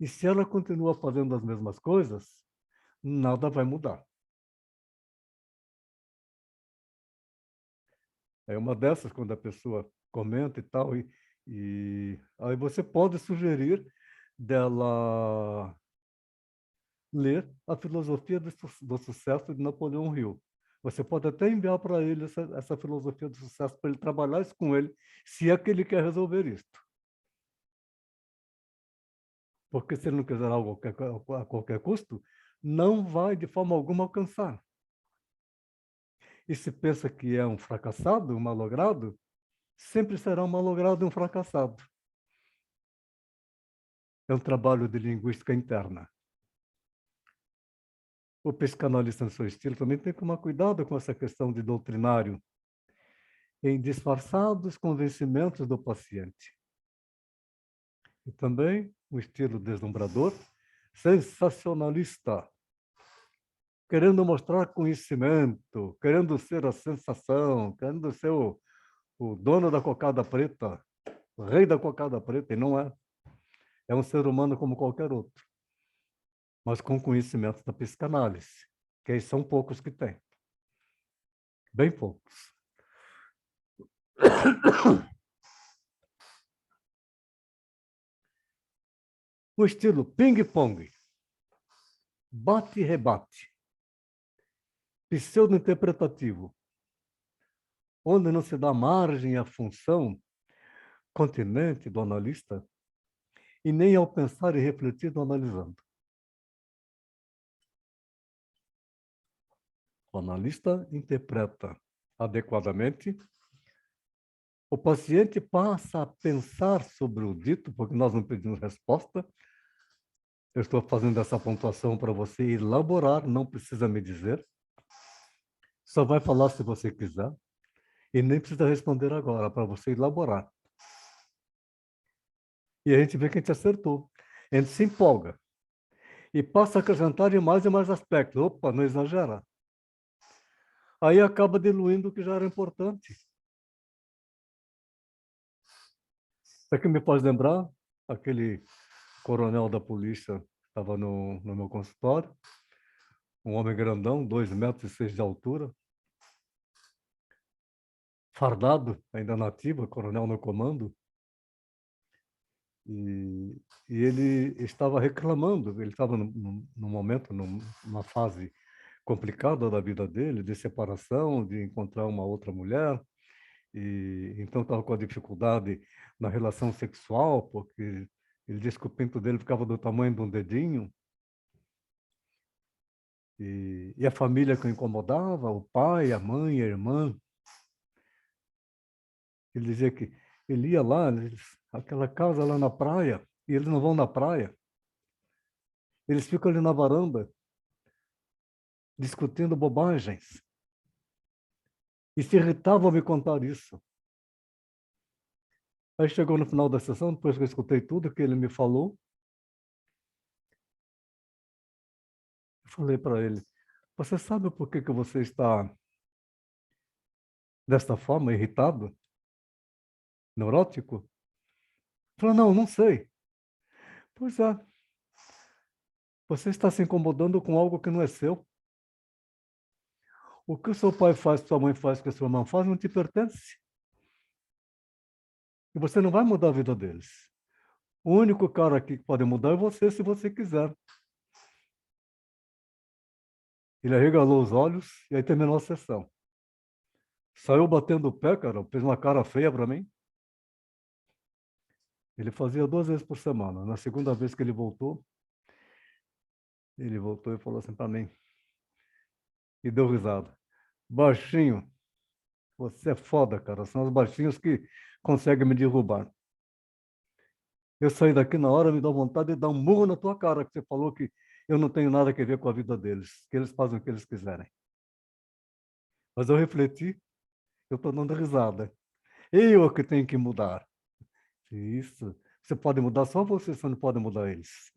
E se ela continua fazendo as mesmas coisas, nada vai mudar. É uma dessas, quando a pessoa comenta e tal, e aí você pode sugerir dela ler a filosofia do sucesso de Napoleão Hill. Você pode até enviar para ele essa filosofia do sucesso para ele trabalhar isso com ele, se é que ele quer resolver isso. Porque se ele não quiser algo a qualquer custo, não vai de forma alguma alcançar. E se pensa que é um fracassado, um malogrado, sempre será um malogrado e um fracassado. É um trabalho de linguística interna. O psicanalista no seu estilo também tem que tomar cuidado com essa questão de doutrinário em disfarçados convencimentos do paciente. E também um estilo deslumbrador, sensacionalista, querendo mostrar conhecimento, querendo ser a sensação, querendo ser o dono da cocada preta, o rei da cocada preta, e não é. É um ser humano como qualquer outro, mas com conhecimento da psicanálise, que aí são poucos que têm. Bem poucos. O estilo ping-pong, bate e rebate, pseudo-interpretativo, onde não se dá margem à função continente do analista e nem ao pensar e refletir do analisando. O analista interpreta adequadamente, o paciente passa a pensar sobre o dito, porque nós não pedimos resposta. Eu estou fazendo essa pontuação para você elaborar, não precisa me dizer. Só vai falar se você quiser. E nem precisa responder agora, para você elaborar. E a gente vê que a gente acertou. A gente se empolga. E passa a acrescentar em mais e mais aspectos. Opa, não exagera. Aí acaba diluindo o que já era importante. Isso aqui me faz lembrar aquele coronel da polícia que estava no meu consultório. Um homem grandão, 2,6 metros de altura. Fardado, ainda na ativa, coronel no comando. E ele estava reclamando, ele estava num momento, numa fase complicada da vida dele, de separação, de encontrar uma outra mulher, e então estava com a dificuldade na relação sexual, porque ele disse que o pinto dele ficava do tamanho de um dedinho, e a família que o incomodava, o pai, a mãe, a irmã. Ele dizia que ele ia lá, aquela casa lá na praia, e eles não vão na praia. Eles ficam ali na varanda, discutindo bobagens. E se irritava ao me contar isso. Aí chegou no final da sessão, depois que eu escutei tudo que ele me falou, eu falei para ele, você sabe por que você está desta forma, irritado, neurótico? Ele falou, não, não sei. Pois é, você está se incomodando com algo que não é seu. O que o seu pai faz, sua mãe faz, que a sua irmã faz, não te pertence. E você não vai mudar a vida deles. O único cara aqui que pode mudar é você, se você quiser. Ele arregalou os olhos e aí terminou a sessão. Saiu batendo o pé, cara, fez uma cara feia para mim. Ele fazia 2 vezes por semana. Na segunda vez que ele voltou e falou assim para mim, e deu risada. Baixinho, você é foda, cara. São os baixinhos que conseguem me derrubar. Eu saí daqui na hora, me dá vontade de dar um murro na tua cara, que você falou que eu não tenho nada a ver com a vida deles, que eles fazem o que eles quiserem. Mas eu refleti, eu estou dando risada. Eu que tenho que mudar. Isso. Você pode mudar só você não pode mudar eles.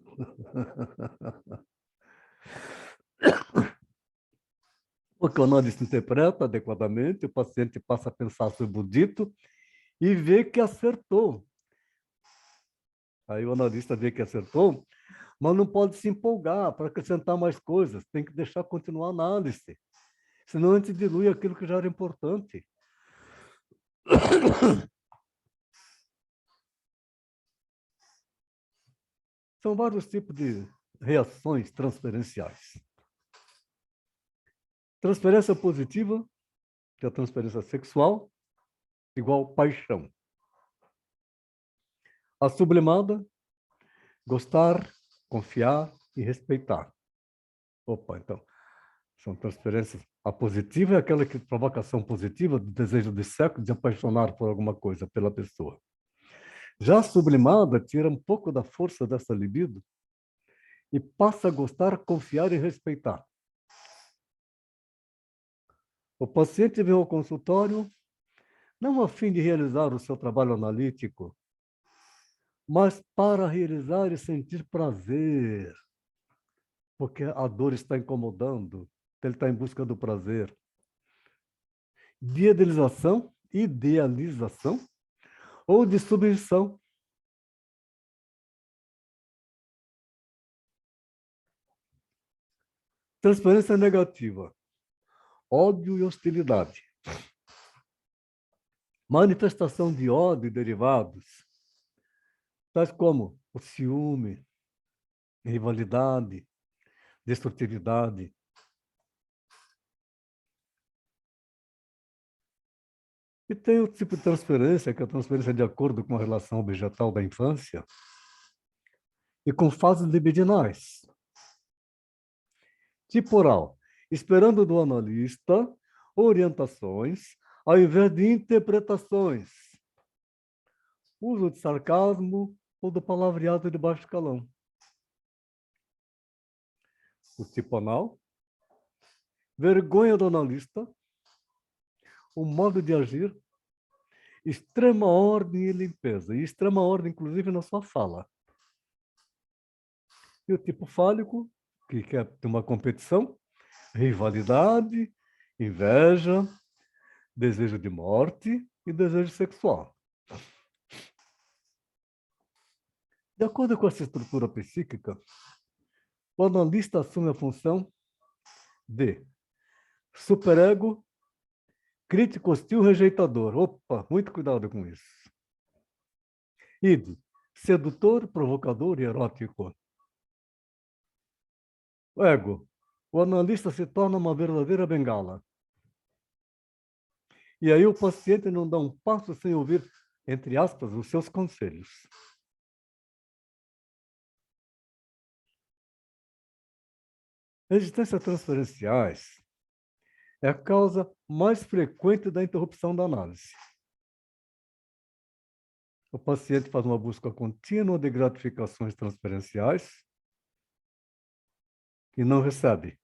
O canalista interpreta adequadamente, o paciente passa a pensar sobre o dito e vê que acertou. Aí o analista vê que acertou, mas não pode se empolgar para acrescentar mais coisas, tem que deixar continuar a análise, senão a gente dilui aquilo que já era importante. São vários tipos de reações transferenciais. Transferência positiva, que é a transferência sexual, igual paixão. A sublimada, gostar, confiar e respeitar. Opa, então, são transferências. A positiva é aquela que provocação positiva do desejo de sexo, de apaixonar por alguma coisa, pela pessoa. Já a sublimada tira um pouco da força dessa libido e passa a gostar, confiar e respeitar. O paciente vem ao consultório não a fim de realizar o seu trabalho analítico, mas para realizar e sentir prazer, porque a dor está incomodando, ele está em busca do prazer. De idealização ou de submissão. Transferência negativa, ódio e hostilidade. Manifestação de ódio e derivados, tais como o ciúme, rivalidade, destrutividade. E tem o tipo de transferência, que é a transferência de acordo com a relação objetal da infância e com fases libidinais. Tipo oral, esperando do analista orientações ao invés de interpretações. Uso de sarcasmo ou do palavreado de baixo escalão. O tipo anal, vergonha do analista, o modo de agir, extrema ordem e limpeza. E extrema ordem, inclusive, na sua fala. E o tipo fálico, que quer ter uma competição, rivalidade, inveja, desejo de morte e desejo sexual. De acordo com essa estrutura psíquica, o analista assume a função de superego, crítico, hostil, rejeitador. Opa, muito cuidado com isso. Id, sedutor, provocador e erótico. Ego, o analista se torna uma verdadeira bengala. E aí o paciente não dá um passo sem ouvir, entre aspas, os seus conselhos. Resistências transferenciais é a causa mais frequente da interrupção da análise. O paciente faz uma busca contínua de gratificações transferenciais e não recebe,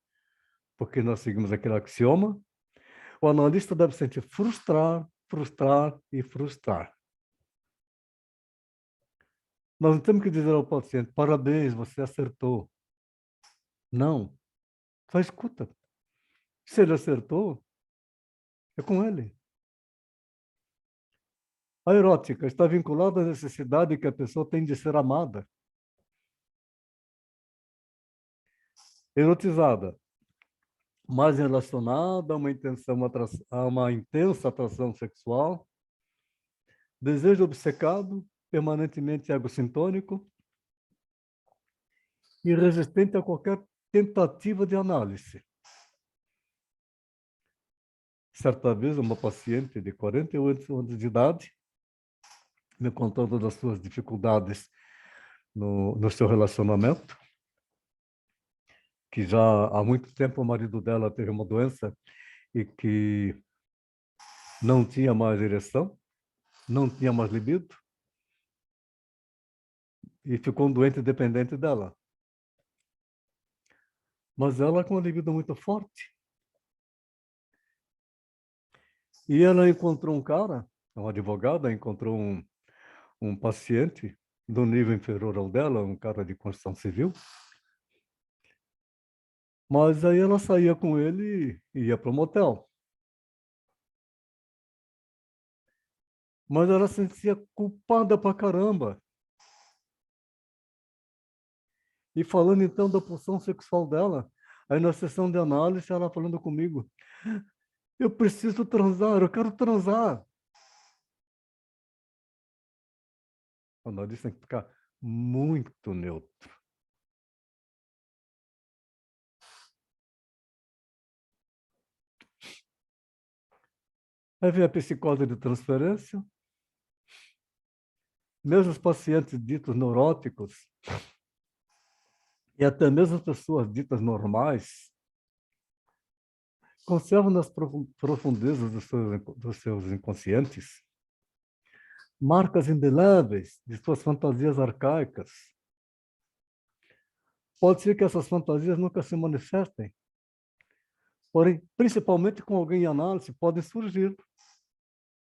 porque nós seguimos aquele axioma. O analista deve sentir frustrar, frustrar e frustrar. Nós não temos que dizer ao paciente, parabéns, você acertou. Não, só escuta. Se ele acertou, é com ele. A erótica está vinculada à necessidade que a pessoa tem de ser amada. Erotizada, mais relacionada a uma intensa atração sexual, desejo obcecado, permanentemente egocintônico e resistente a qualquer tentativa de análise. Certa vez, uma paciente de 48 anos de idade, me contando das suas dificuldades no seu relacionamento, que já há muito tempo o marido dela teve uma doença e que não tinha mais ereção, não tinha mais libido, e ficou um doente dependente dela. Mas ela com uma libido muito forte. E ela encontrou um cara, uma advogada, encontrou um paciente do nível inferior ao dela, um cara de construção civil. Mas aí ela saía com ele e ia para o motel. Mas ela se sentia culpada pra caramba. E falando então da pulsão sexual dela, aí na sessão de análise ela falando comigo, eu preciso transar, eu quero transar. O analista tem que ficar muito neutro. Aí vem a psicose de transferência. Mesmo os pacientes ditos neuróticos e até mesmo as pessoas ditas normais conservam nas profundezas dos seus inconscientes marcas indeléveis de suas fantasias arcaicas. Pode ser que essas fantasias nunca se manifestem, porém, principalmente com alguém em análise, podem surgir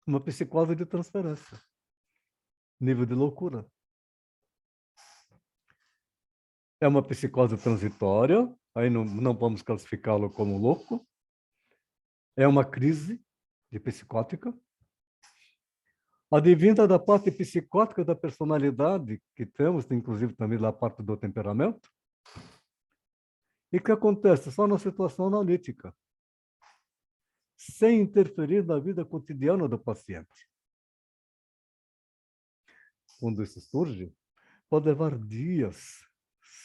uma psicose de transferência, nível de loucura. É uma psicose transitória, aí não vamos classificá-lo como louco. É uma crise de psicótica. Advinda da parte psicótica da personalidade que temos, inclusive também da parte do temperamento. E que acontece só na situação analítica, sem interferir na vida cotidiana do paciente. Quando isso surge, pode levar dias,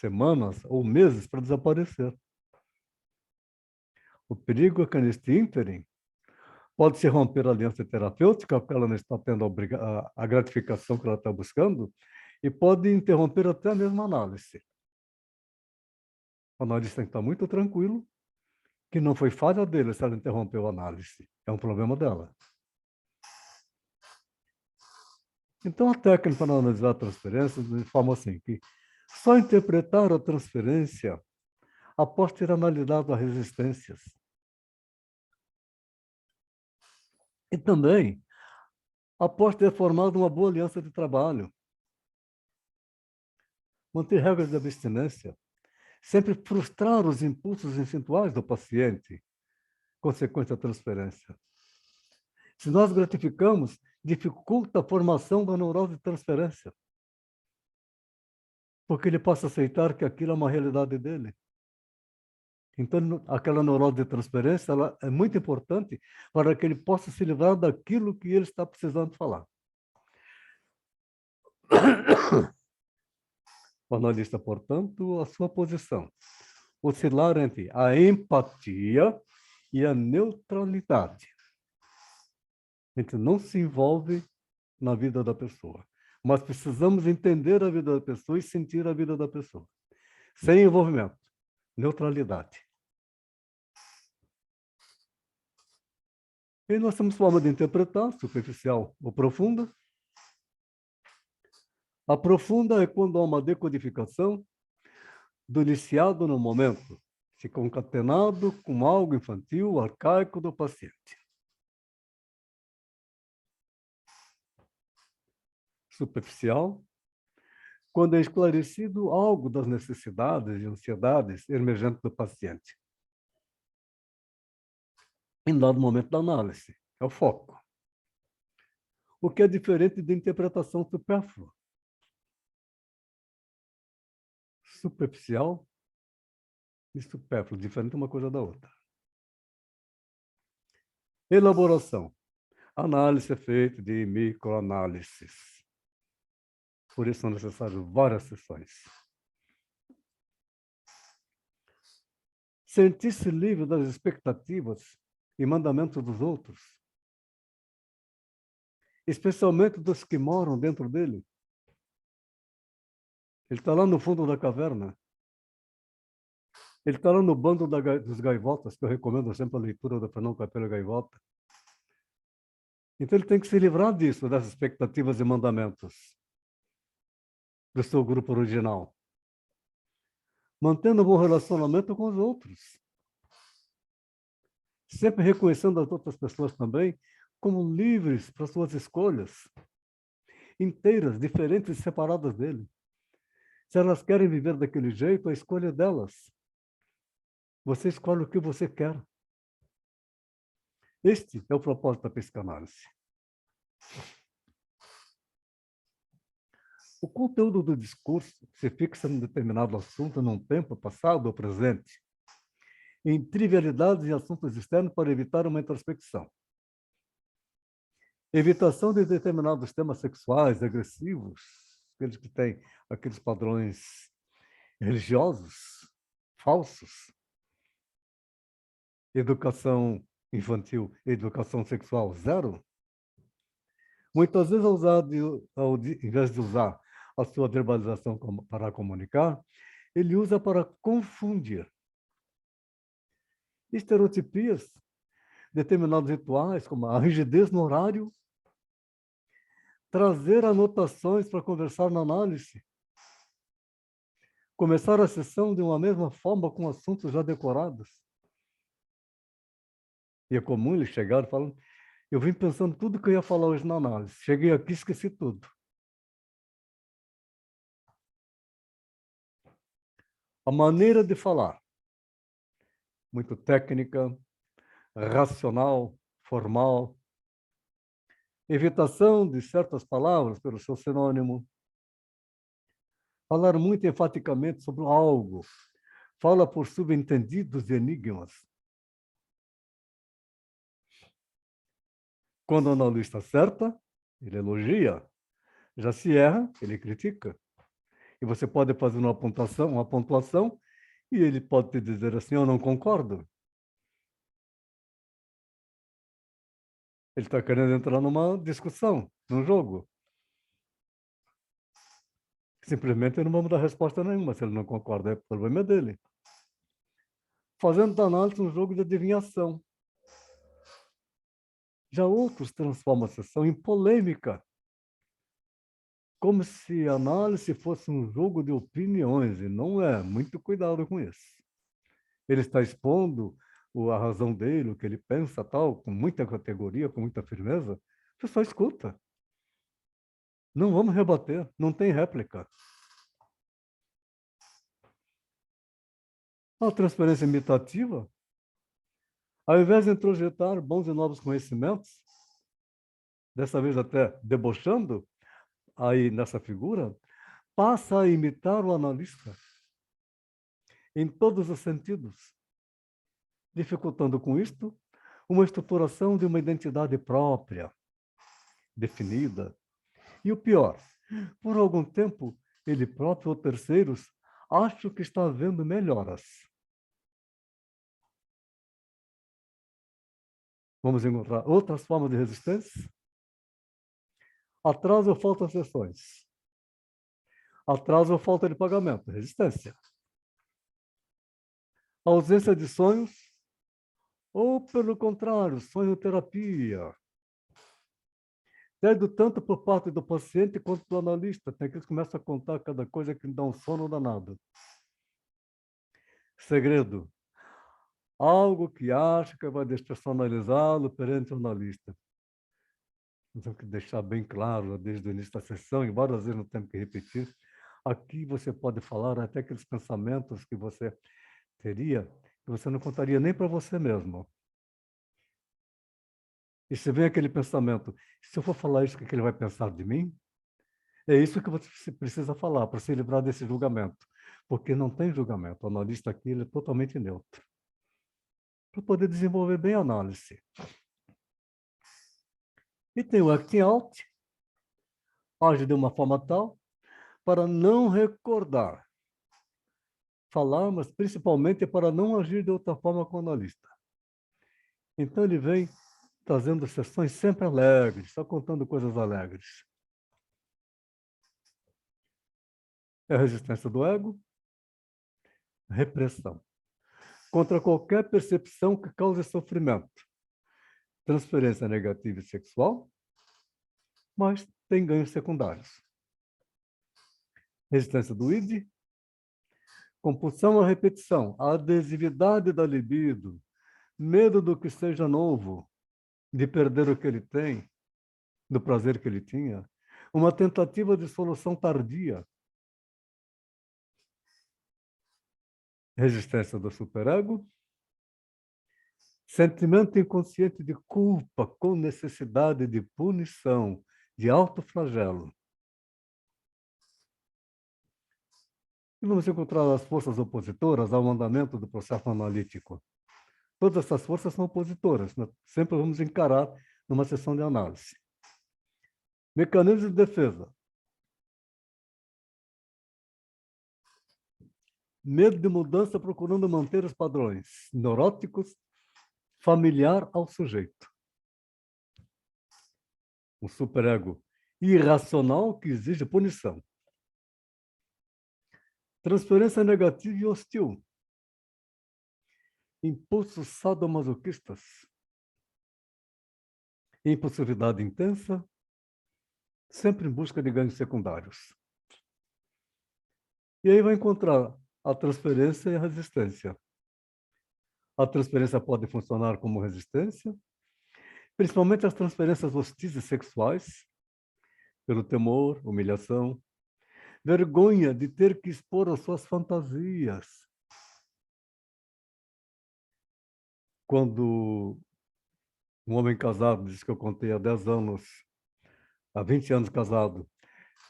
semanas ou meses para desaparecer. O perigo é que neste ínterim pode-se romper a aliança terapêutica, porque ela não está tendo a gratificação que ela está buscando, e pode interromper até a mesma análise. O analista tem que estar muito tranquilo, que não foi falha dele se ela interrompeu a análise. É um problema dela. Então, a técnica para analisar a transferência de forma assim, que só interpretar a transferência após ter analisado as resistências. E também após ter formado uma boa aliança de trabalho. Manter regras de abstinência. Sempre frustrar os impulsos instintuais do paciente, consequência da transferência. Se nós gratificamos, dificulta a formação da neurose de transferência, porque ele passa a aceitar que aquilo é uma realidade dele. Então, aquela neurose de transferência ela é muito importante para que ele possa se livrar daquilo que ele está precisando falar. O analista, portanto, a sua posição. Oscilar entre a empatia e a neutralidade. A gente não se envolve na vida da pessoa, mas precisamos entender a vida da pessoa e sentir a vida da pessoa. Sem envolvimento. Neutralidade. E nós temos forma de interpretar, superficial ou profunda. A profunda é quando há uma decodificação do iniciado no momento, se concatenado com algo infantil, arcaico do paciente. Superficial, quando é esclarecido algo das necessidades e ansiedades emergentes do paciente. Em dado momento da análise, é o foco. O que é diferente de interpretação supérflua. Superficial e supérfluo, diferente uma coisa da outra. Elaboração. Análise é feita de microanálises. Por isso são necessárias várias sessões. Sentir-se livre das expectativas e mandamentos dos outros, especialmente dos que moram dentro dele. Ele está lá no fundo da caverna. Ele está lá no bando dos gaivotas, que eu recomendo sempre a leitura do Fernão Capelo Gaivota. Então ele tem que se livrar disso, das expectativas e mandamentos do seu grupo original. Mantendo um bom relacionamento com os outros. Sempre reconhecendo as outras pessoas também como livres para suas escolhas. Inteiras, diferentes e separadas dele. Se elas querem viver daquele jeito, a escolha é delas. Você escolhe o que você quer. Este é o propósito da psicanálise. O conteúdo do discurso se fixa em determinado assunto num tempo passado ou presente, em trivialidades e assuntos externos para evitar uma introspecção. Evitação de determinados temas sexuais, agressivos, aqueles que têm aqueles padrões religiosos, falsos. Educação infantil, educação sexual, zero. Muitas vezes, em vez de usar a sua verbalização para comunicar, ele usa para confundir. Estereotipias, determinados rituais, como a rigidez no horário, trazer anotações para conversar na análise, começar a sessão de uma mesma forma com assuntos já decorados. E é comum ele chegar falando, eu vim pensando tudo que eu ia falar hoje na análise, cheguei aqui e esqueci tudo. A maneira de falar, muito técnica, racional, formal, evitação de certas palavras pelo seu sinônimo, falar muito enfaticamente sobre algo, fala por subentendidos e enigmas. Quando o analista acerta, ele elogia. Já se erra, ele critica. E você pode fazer uma pontuação, e ele pode te dizer assim, eu não concordo. Ele está querendo entrar numa discussão, num jogo. Simplesmente não vamos dar resposta nenhuma. Se ele não concorda, é problema dele. Fazendo da análise um jogo de adivinhação. Já outros transformam a sessão em polêmica. Como se a análise fosse um jogo de opiniões, e não é. Muito cuidado com isso. Ele está expondo a razão dele, o que ele pensa, tal, com muita categoria, com muita firmeza. Você só escuta. Não vamos rebater, não tem réplica. A transferência imitativa, ao invés de introjetar bons e novos conhecimentos, dessa vez até debochando, aí nessa figura, passa a imitar o analista em todos os sentidos, dificultando com isto uma estruturação de uma identidade própria, definida. E o pior, por algum tempo, ele próprio ou terceiros acham que está havendo melhoras. Vamos encontrar outras formas de resistência? Atraso ou falta de sessões. Atraso ou falta de pagamento, resistência. Ausência de sonhos, ou pelo contrário, sonhoterapia. Tédio tanto por parte do paciente quanto do analista. Tem que eles começam a contar cada coisa que dá um sono danado. Segredo. Algo que acha que vai despersonalizá-lo perante o analista. Nós temos que deixar bem claro, desde o início da sessão, e várias vezes não temos que repetir. Aqui você pode falar até aqueles pensamentos que você teria, que você não contaria nem para você mesmo. E se vem aquele pensamento, se eu for falar isso, o que ele vai pensar de mim? É isso que você precisa falar, para se livrar desse julgamento. Porque não tem julgamento. O analista aqui ele é totalmente neutro. Para poder desenvolver bem a análise. E tem o acting out, age de uma forma tal para não recordar. Falar, mas principalmente para não agir de outra forma com o analista. Então ele vem trazendo sessões sempre alegres, só contando coisas alegres. É a resistência do ego, repressão. Contra qualquer percepção que cause sofrimento. Transferência negativa e sexual, mas tem ganhos secundários. Resistência do id, compulsão à repetição, a adesividade da libido, medo do que seja novo, de perder o que ele tem, do prazer que ele tinha, uma tentativa de solução tardia. Resistência do superego, sentimento inconsciente de culpa com necessidade de punição, de autoflagelo. E vamos encontrar as forças opositoras ao andamento do processo analítico. Todas essas forças são opositoras, né? Sempre vamos encarar numa sessão de análise. Mecanismos de defesa. Medo de mudança procurando manter os padrões neuróticos, familiar ao sujeito. Um superego irracional que exige punição. Transferência negativa e hostil. Impulsos sadomasoquistas. Impulsividade intensa, sempre em busca de ganhos secundários. E aí vai encontrar a transferência e a resistência. A transferência pode funcionar como resistência, principalmente as transferências hostis e sexuais, pelo temor, humilhação, vergonha de ter que expor as suas fantasias. Quando um homem casado, diz que eu contei há 10 anos, há 20 anos casado,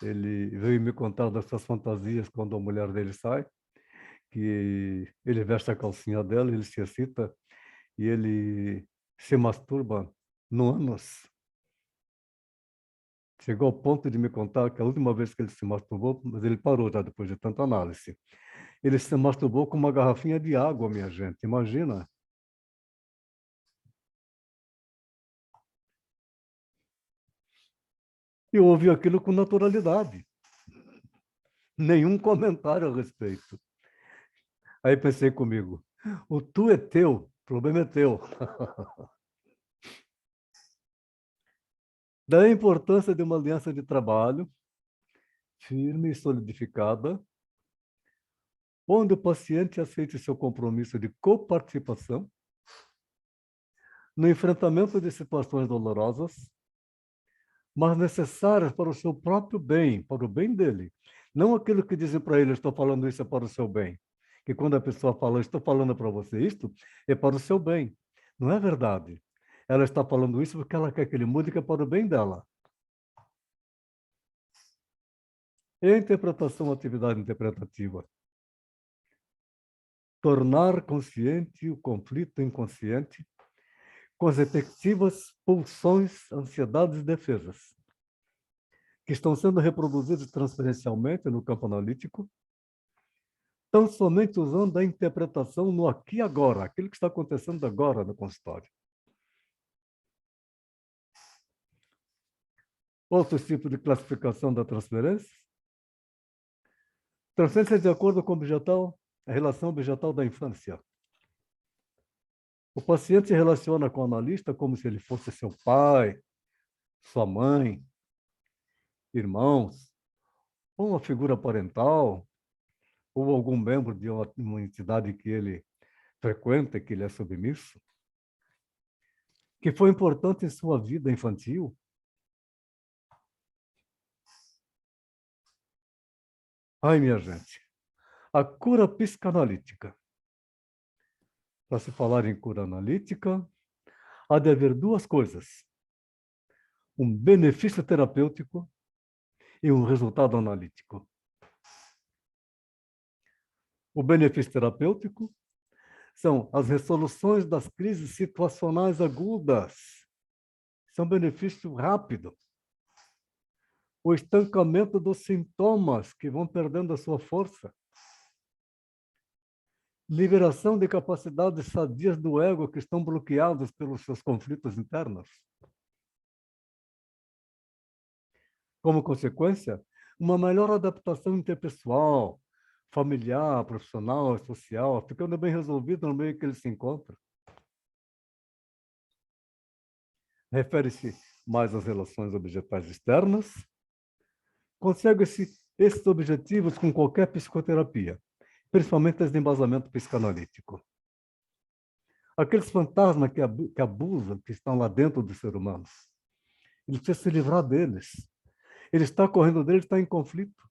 ele veio me contar das suas fantasias quando a mulher dele sai, que ele veste a calcinha dela, ele se excita e ele se masturba no ânus. Chegou ao ponto de me contar que a última vez que ele se masturbou, mas ele parou já depois de tanta análise, ele se masturbou com uma garrafinha de água, minha gente, imagina. Eu ouvi aquilo com naturalidade. Nenhum comentário a respeito. Aí pensei comigo, o tu é teu, o problema é teu. Daí a importância de uma aliança de trabalho firme e solidificada, onde o paciente aceite seu compromisso de coparticipação no enfrentamento de situações dolorosas, mas necessárias para o seu próprio bem, para o bem dele. Não aquilo que dizem para ele, estou falando isso é para o seu bem. Que quando a pessoa fala, estou falando para você isto, é para o seu bem. Não é verdade. Ela está falando isso porque ela quer que ele mude, que é para o bem dela. E a interpretação, atividade interpretativa. Tornar consciente o conflito inconsciente com as efetivas pulsões, ansiedades e defesas, que estão sendo reproduzidas transferencialmente no campo analítico, tão somente usando a interpretação no aqui e agora, aquilo que está acontecendo agora no consultório. Outros tipos de classificação da transferência. Transferência de acordo com o objetal, a relação objetal da infância. O paciente se relaciona com o analista como se ele fosse seu pai, sua mãe, irmãos, ou uma figura parental, ou algum membro de uma entidade que ele frequenta, que ele é submisso, que foi importante em sua vida infantil. Ai, minha gente, a cura psicanalítica. Para se falar em cura analítica, há de haver duas coisas: um benefício terapêutico e um resultado analítico. O benefício terapêutico são as resoluções das crises situacionais agudas. São benefício rápido. O estancamento dos sintomas que vão perdendo a sua força. Liberação de capacidades sadias do ego que estão bloqueadas pelos seus conflitos internos. Como consequência, uma melhor adaptação interpessoal, familiar, profissional, social, ficando bem resolvido no meio que ele se encontra. Refere-se mais às relações objetais externas. Consegue-se esses objetivos com qualquer psicoterapia, principalmente as de embasamento psicanalítico. Aqueles fantasmas que abusam, que estão lá dentro do ser humano, ele precisa se livrar deles. Ele está correndo dele, está em conflito.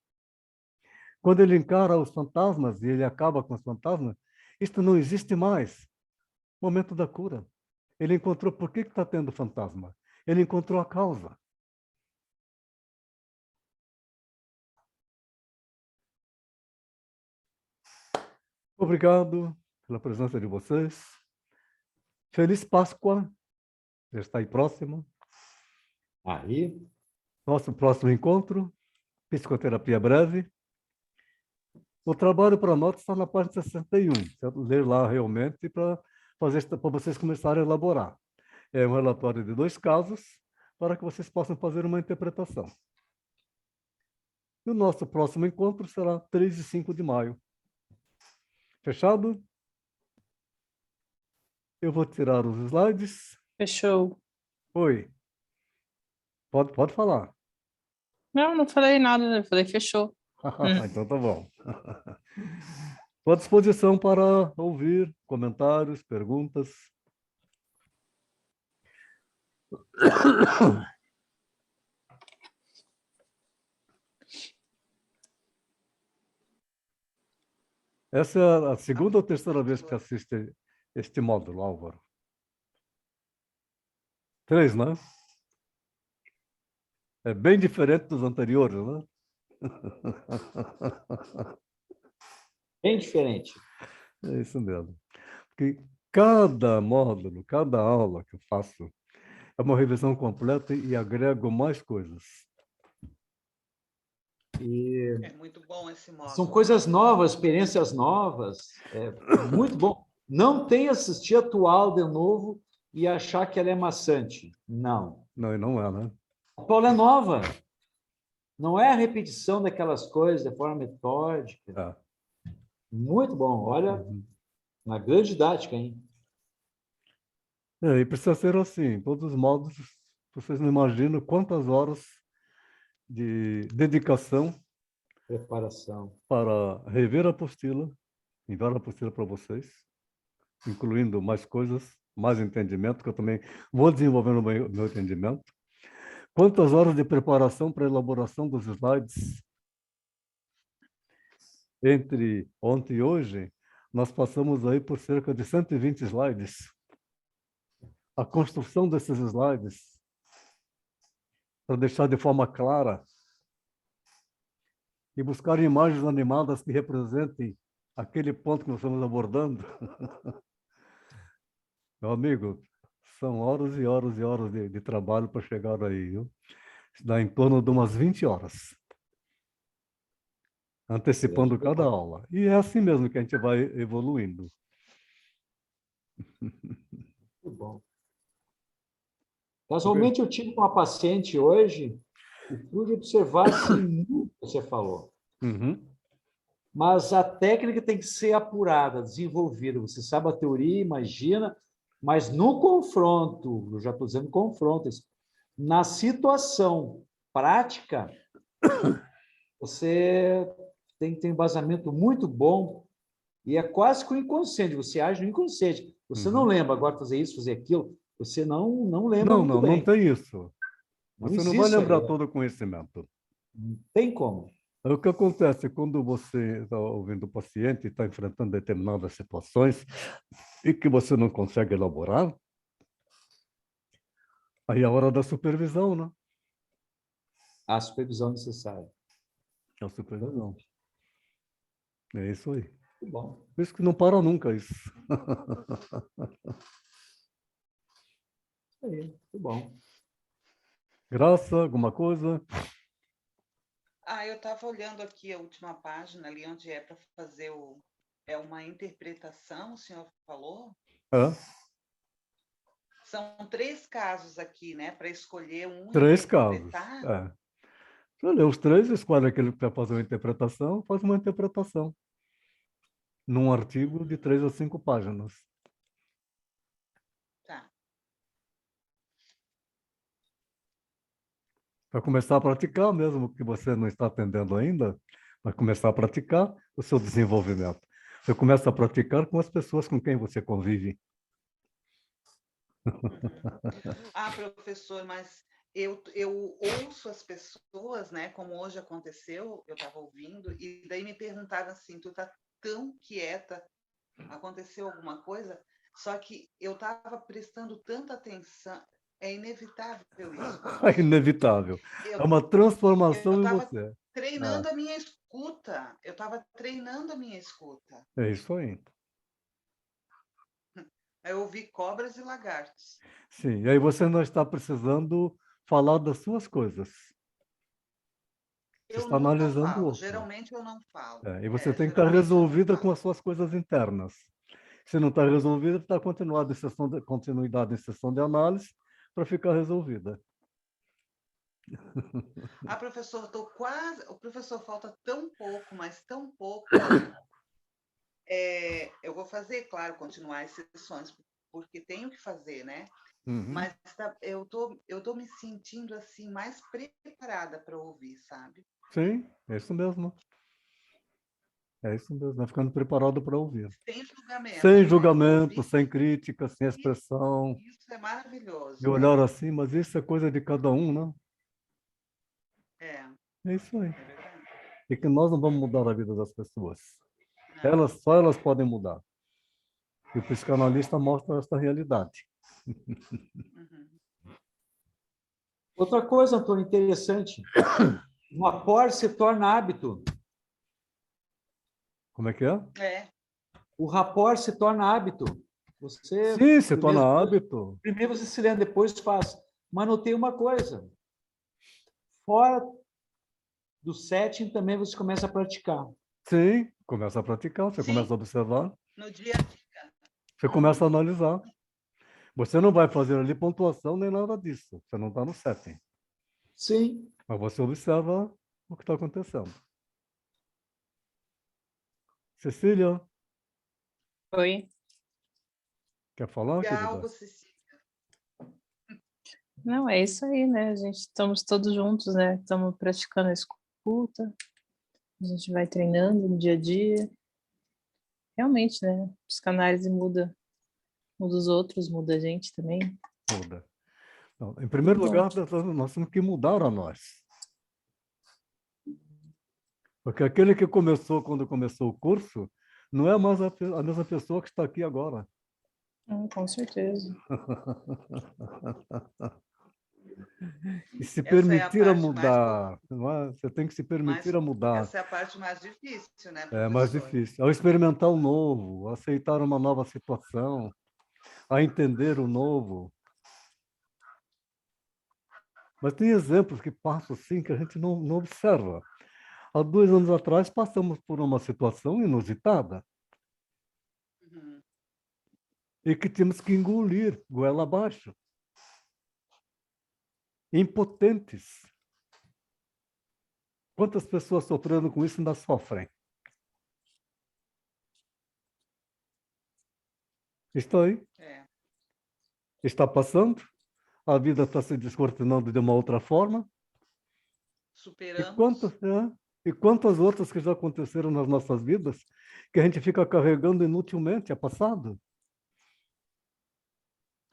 Quando ele encara os fantasmas e ele acaba com os fantasmas, isto não existe mais. Momento da cura. Ele encontrou por que está tendo fantasma. Ele encontrou a causa. Obrigado pela presença de vocês. Feliz Páscoa. Já está aí próximo. Aí, Nosso próximo encontro, psicoterapia breve. O trabalho para nós está na página 61. Você ler lá realmente para vocês começarem a elaborar. É um relatório de 2 casos para que vocês possam fazer uma interpretação. E o nosso próximo encontro será 3 e 5 de maio. Fechado? Eu vou tirar os slides. Fechou. Oi. Pode falar. Não, não falei nada, eu falei fechou. Então tá bom. Estou à disposição para ouvir comentários, perguntas. Essa é a segunda ou terceira vez que assiste este módulo, Álvaro? 3, né? É bem diferente dos anteriores, né? bem diferente. É isso mesmo. Porque cada módulo, cada aula que eu faço é uma revisão completa e agrego mais coisas. E É muito bom esse módulo. são coisas novas, experiências novas. É muito bom. Não tem assistir a tua aula de novo e achar que ela é maçante. Não. Não, e não é, né? A tua aula é nova. Não é a repetição daquelas coisas de forma metódica. É. Muito bom. Olha, Uhum. uma grande didática, hein? E precisa ser assim, em todos os modos, vocês não imaginam quantas horas de dedicação Preparação. para rever a apostila, enviar a apostila para vocês, incluindo mais coisas, mais entendimento, que eu também vou desenvolvendo o meu entendimento. Quantas horas de preparação para a elaboração dos slides? Entre ontem e hoje, nós passamos aí por cerca de 120 slides. A construção desses slides, para deixar de forma clara, e buscar imagens animadas que representem aquele ponto que nós estamos abordando. Meu amigo, são horas e horas e horas de trabalho para chegar aí, viu? Isso dá em torno de umas 20 horas, antecipando cada aula. E é assim mesmo que a gente vai evoluindo. Muito bom. Casualmente, eu tive uma paciente hoje e pude observar assim, muito o que você falou. Uhum. Mas a técnica tem que ser apurada, desenvolvida. Você sabe a teoria, imagina, mas no confronto, eu já estou dizendo confronto, na situação prática, você tem que ter um embasamento muito bom e é quase que o inconsciente, você age no inconsciente. Você não lembra agora de fazer isso, fazer aquilo, você não lembra muito Não bem. tem isso. Não Você não vai existe lembrar aí, todo o conhecimento. não tem como. O que acontece quando você está ouvindo o paciente e está enfrentando determinadas situações e que você não consegue elaborar, aí é a hora da supervisão, né? A supervisão necessária. É a supervisão. É isso aí. Muito bom. Por isso que não para nunca isso. Isso aí, muito bom. Graça, alguma coisa? Eu estava olhando aqui a última página, ali onde é para fazer é uma interpretação, o senhor falou? É, São 3 casos aqui, né? Para escolher um e 3 casos. interpretar. É. Você lê os 3, escolhe aquele que vai fazer uma interpretação, faz uma interpretação. Num artigo de 3 a 5 páginas. Tá. Para começar a praticar, mesmo que você não está atendendo ainda, vai começar a praticar o seu desenvolvimento. Você começa a praticar com as pessoas com quem você convive. Professor, mas eu ouço as pessoas, né? Como hoje aconteceu, eu estava ouvindo, e daí me perguntaram assim, tu tá tão quieta, aconteceu alguma coisa? Só que eu estava prestando tanta atenção, é inevitável isso. É inevitável. É uma transformação em estava você. treinando a minha escuta, eu estava treinando a minha escuta. É isso aí. Aí eu ouvi cobras e lagartos. Sim, e aí você não está precisando falar das suas coisas. Você Eu está nunca analisando o falo, outro. geralmente eu não falo. E você tem que estar Geralmente eu não resolvida falo. com as suas coisas internas. Se não está resolvida, está continuidade em sessão de análise para ficar resolvida. Ah, professor, estou quase. O professor falta tão pouco, mas tão pouco. Eu vou fazer, claro, continuar as sessões, porque tenho que fazer, né? Uhum. Mas eu tô me sentindo assim mais preparada para ouvir, sabe? Sim, é isso mesmo. É isso mesmo, vai ficando preparado para ouvir. Sem julgamento, Sem né? julgamento, Ouvir, sem crítica, sem expressão. isso é maravilhoso. De olhar assim, mas isso é coisa de cada um, né? É É isso aí. verdade. E que nós não vamos mudar a vida das pessoas. Não. Só elas podem mudar. E o psicanalista mostra esta realidade. Uhum. Outra coisa, Antônio, interessante. O rapport se torna hábito. Como é que é? É, O rapport se torna hábito. Você, Sim, se torna primeiro, hábito. primeiro você se lembra, depois faz. Mas notei uma coisa. Fora do setting também você começa a praticar. Sim, começa a praticar, você sim, começa a observar, no dia a dia. você começa a analisar. Você não vai fazer ali pontuação nem nada disso. Você não está no setting. Sim. Mas você observa o que está acontecendo. Cecília, Oi. quer falar, E querida? algo se. Não, é isso aí, né? A gente estamos todos juntos, né? Estamos praticando a escuta, a gente vai treinando no dia a dia. Realmente, né? Psicanálise muda os outros, muda a gente também. Muda. Então, em primeiro lugar, nós temos que mudar a nós. Porque aquele que começou quando começou o curso não é mais a mesma pessoa que está aqui agora. Com certeza. E se Essa é a permitir a parte mudar, não é? Você tem que se permitir mais, a mudar. essa é a parte mais difícil, né, É mais professor? difícil. Ao experimentar o novo, a aceitar uma nova situação, a entender o novo. Mas tem exemplos que passam assim que a gente não observa. Há 2 anos atrás, passamos por uma situação inusitada Uhum. e que tínhamos que engolir, goela abaixo. Impotentes. Quantas pessoas sofrendo com isso ainda sofrem? Está aí, É. está passando, a vida está se descortinando de uma outra forma. E Superamos quantas outras que já aconteceram nas nossas vidas que a gente fica carregando inutilmente, é passado?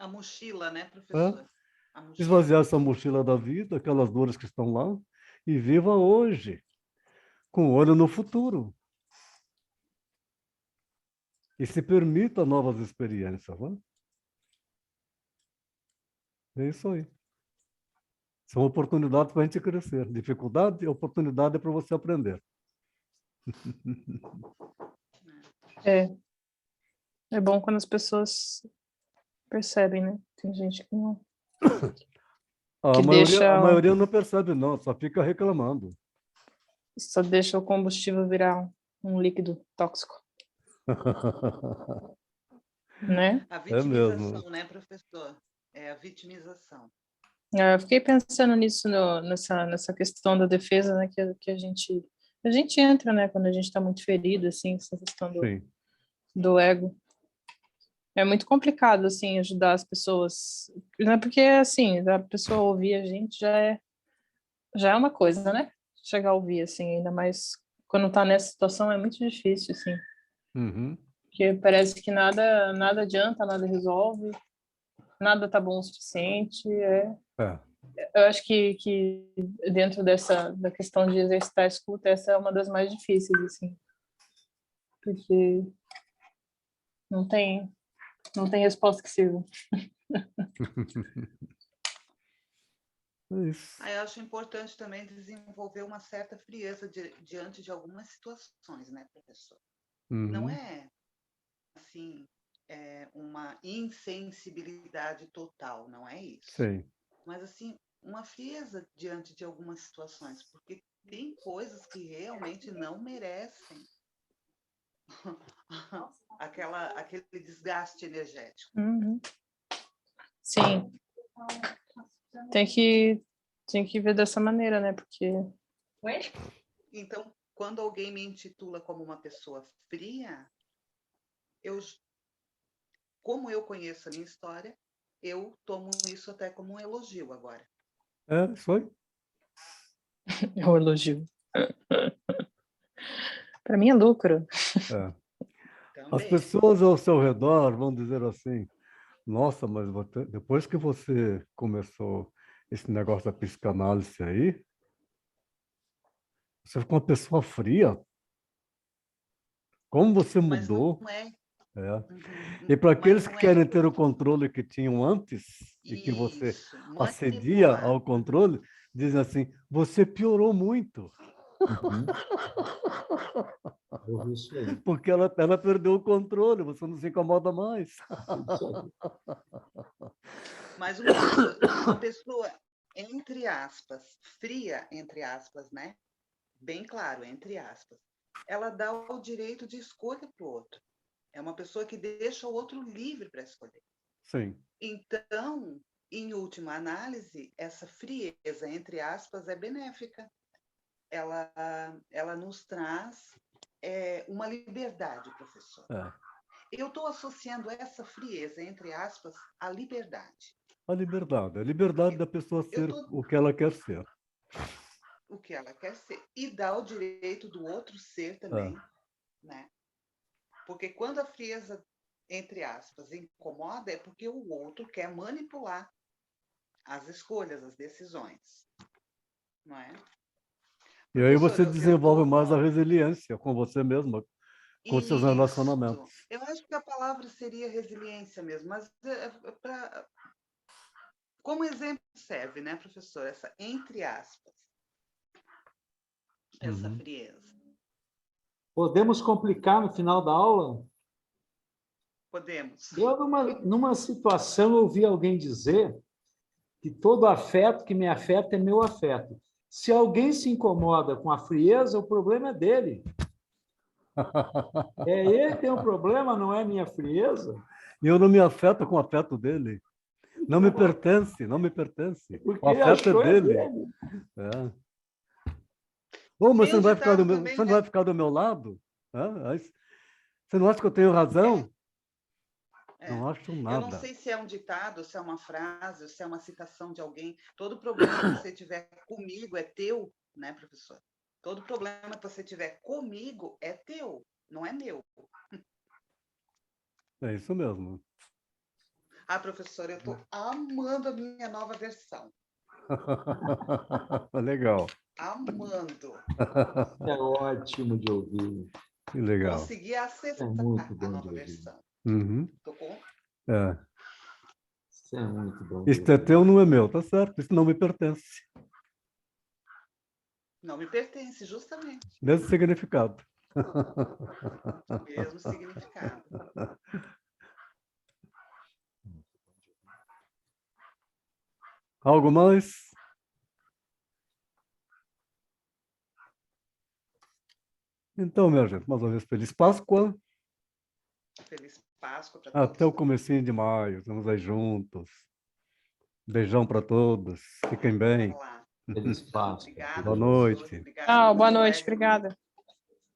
a mochila, né, É? professor? A mochila. Esvaziar essa mochila da vida, aquelas dores que estão lá, e viva hoje, com olho no futuro. E se permita novas experiências. Né? É isso aí. São oportunidades para a gente crescer. Dificuldade e oportunidade para você aprender. É, é bom quando as pessoas percebem, né? Tem gente que não, A que maioria, a deixa, maioria não percebe, não, só fica reclamando. só deixa o combustível virar um líquido tóxico, né? A É mesmo. vitimização, né, professor? É a vitimização. Eu fiquei pensando nisso nessa questão da defesa, né? Que a gente entra, né? Quando a gente está muito ferido, assim, essa questão Sim. do ego. É muito complicado, assim, ajudar as pessoas, né? Porque, assim, a pessoa ouvir a gente já é uma coisa, né? Chegar a ouvir, assim, ainda mais quando tá nessa situação é muito difícil, assim, Uhum. porque parece que nada adianta, nada resolve, nada tá bom o suficiente. É. Eu acho que dentro da questão de exercitar a escuta, essa é uma das mais difíceis, assim, porque não tem, não tem resposta que sirva. É isso. Aí eu acho importante também desenvolver uma certa frieza diante de algumas situações, né, professor? Não Uhum. é, assim, uma insensibilidade total, não é isso. Sim. Mas, assim, uma frieza diante de algumas situações, porque tem coisas que realmente não merecem aquele desgaste energético. Uhum. Sim. Tem que ver dessa maneira, né? Porque Então, quando alguém me intitula como uma pessoa fria, como eu conheço a minha história, eu tomo isso até como um elogio agora. É, isso aí. é um elogio. Para mim é lucro. É. As Também. pessoas ao seu redor vão dizer assim: nossa, mas depois que você começou esse negócio da psicanálise aí, você ficou uma pessoa fria. Como você Mas não mudou? é. É. Uhum, E para mas aqueles que não é querem ter o controle que tinham antes e que você isso. acedia Manipular. ao controle, dizem assim: você piorou muito, Uhum. Eu vi isso aí. porque ela perdeu o controle, você não se incomoda mais. Isso aí. Mas uma pessoa, entre aspas, fria, entre aspas, né? Bem claro, entre aspas, ela dá o direito de escolha para o outro. É uma pessoa que deixa o outro livre para escolher. Sim, Então, em última análise, essa frieza, entre aspas, é benéfica. Ela nos traz uma liberdade, professor. é. Eu estou associando essa frieza, entre aspas, à liberdade. A liberdade da pessoa Eu ser estou o que ela quer ser. o que ela quer ser e dá o direito do outro ser É. também, né? Porque quando a frieza, entre aspas, incomoda, é porque o outro quer manipular as escolhas, as decisões, não é? E aí Professor, você eu desenvolve tô mais a resiliência com você mesma, com seus isso. relacionamentos. Eu acho que a palavra seria resiliência mesmo, mas como exemplo serve, né, professor? Essa entre aspas, essa Uhum. frieza. Podemos complicar no final da aula? Podemos. Eu, numa situação, ouvi alguém dizer que todo afeto que me afeta é meu afeto. Se alguém se incomoda com a frieza, o problema é dele. É ele que tem um problema, não é minha frieza. E eu não me afeto com o afeto dele. Não me Então, pertence, não me pertence. porque O ele afeto é achou é dele. dele. É. Bom, mas Tem você um não vai ficar ditado também, você não né? vai ficar do meu lado? Hã? Você não acha que eu tenho razão? É. Não acho Eu não nada. sei se é um ditado, se é uma frase, ou se é uma citação de alguém. Todo problema que você tiver comigo é teu, né, professor? Todo problema que você tiver comigo é teu, não é meu. É isso mesmo. Ah, professor, eu estou amando a minha nova versão. Legal. Amando. É ótimo de ouvir. Que legal. Consegui É acessar muito a bom de nova ouvir. versão. Uhum. Tô com... É. Isso é muito bom de Isto é ouvir. teu, não é meu, tá certo? Isso não me pertence. Não me pertence, justamente. Mesmo significado. Mesmo significado. Algo mais? Então, minha gente, mais uma vez, feliz Páscoa. Feliz Páscoa para Até todos o nós. comecinho de maio. Estamos aí juntos. Beijão para todos. Fiquem bem. Olá. Feliz Páscoa. Obrigada, Boa Queridos. professor. noite. Obrigada, Tchau, meus boa noite, colegas. obrigada.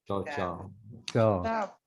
Tchau, Obrigada. tchau. Tchau. Tchau.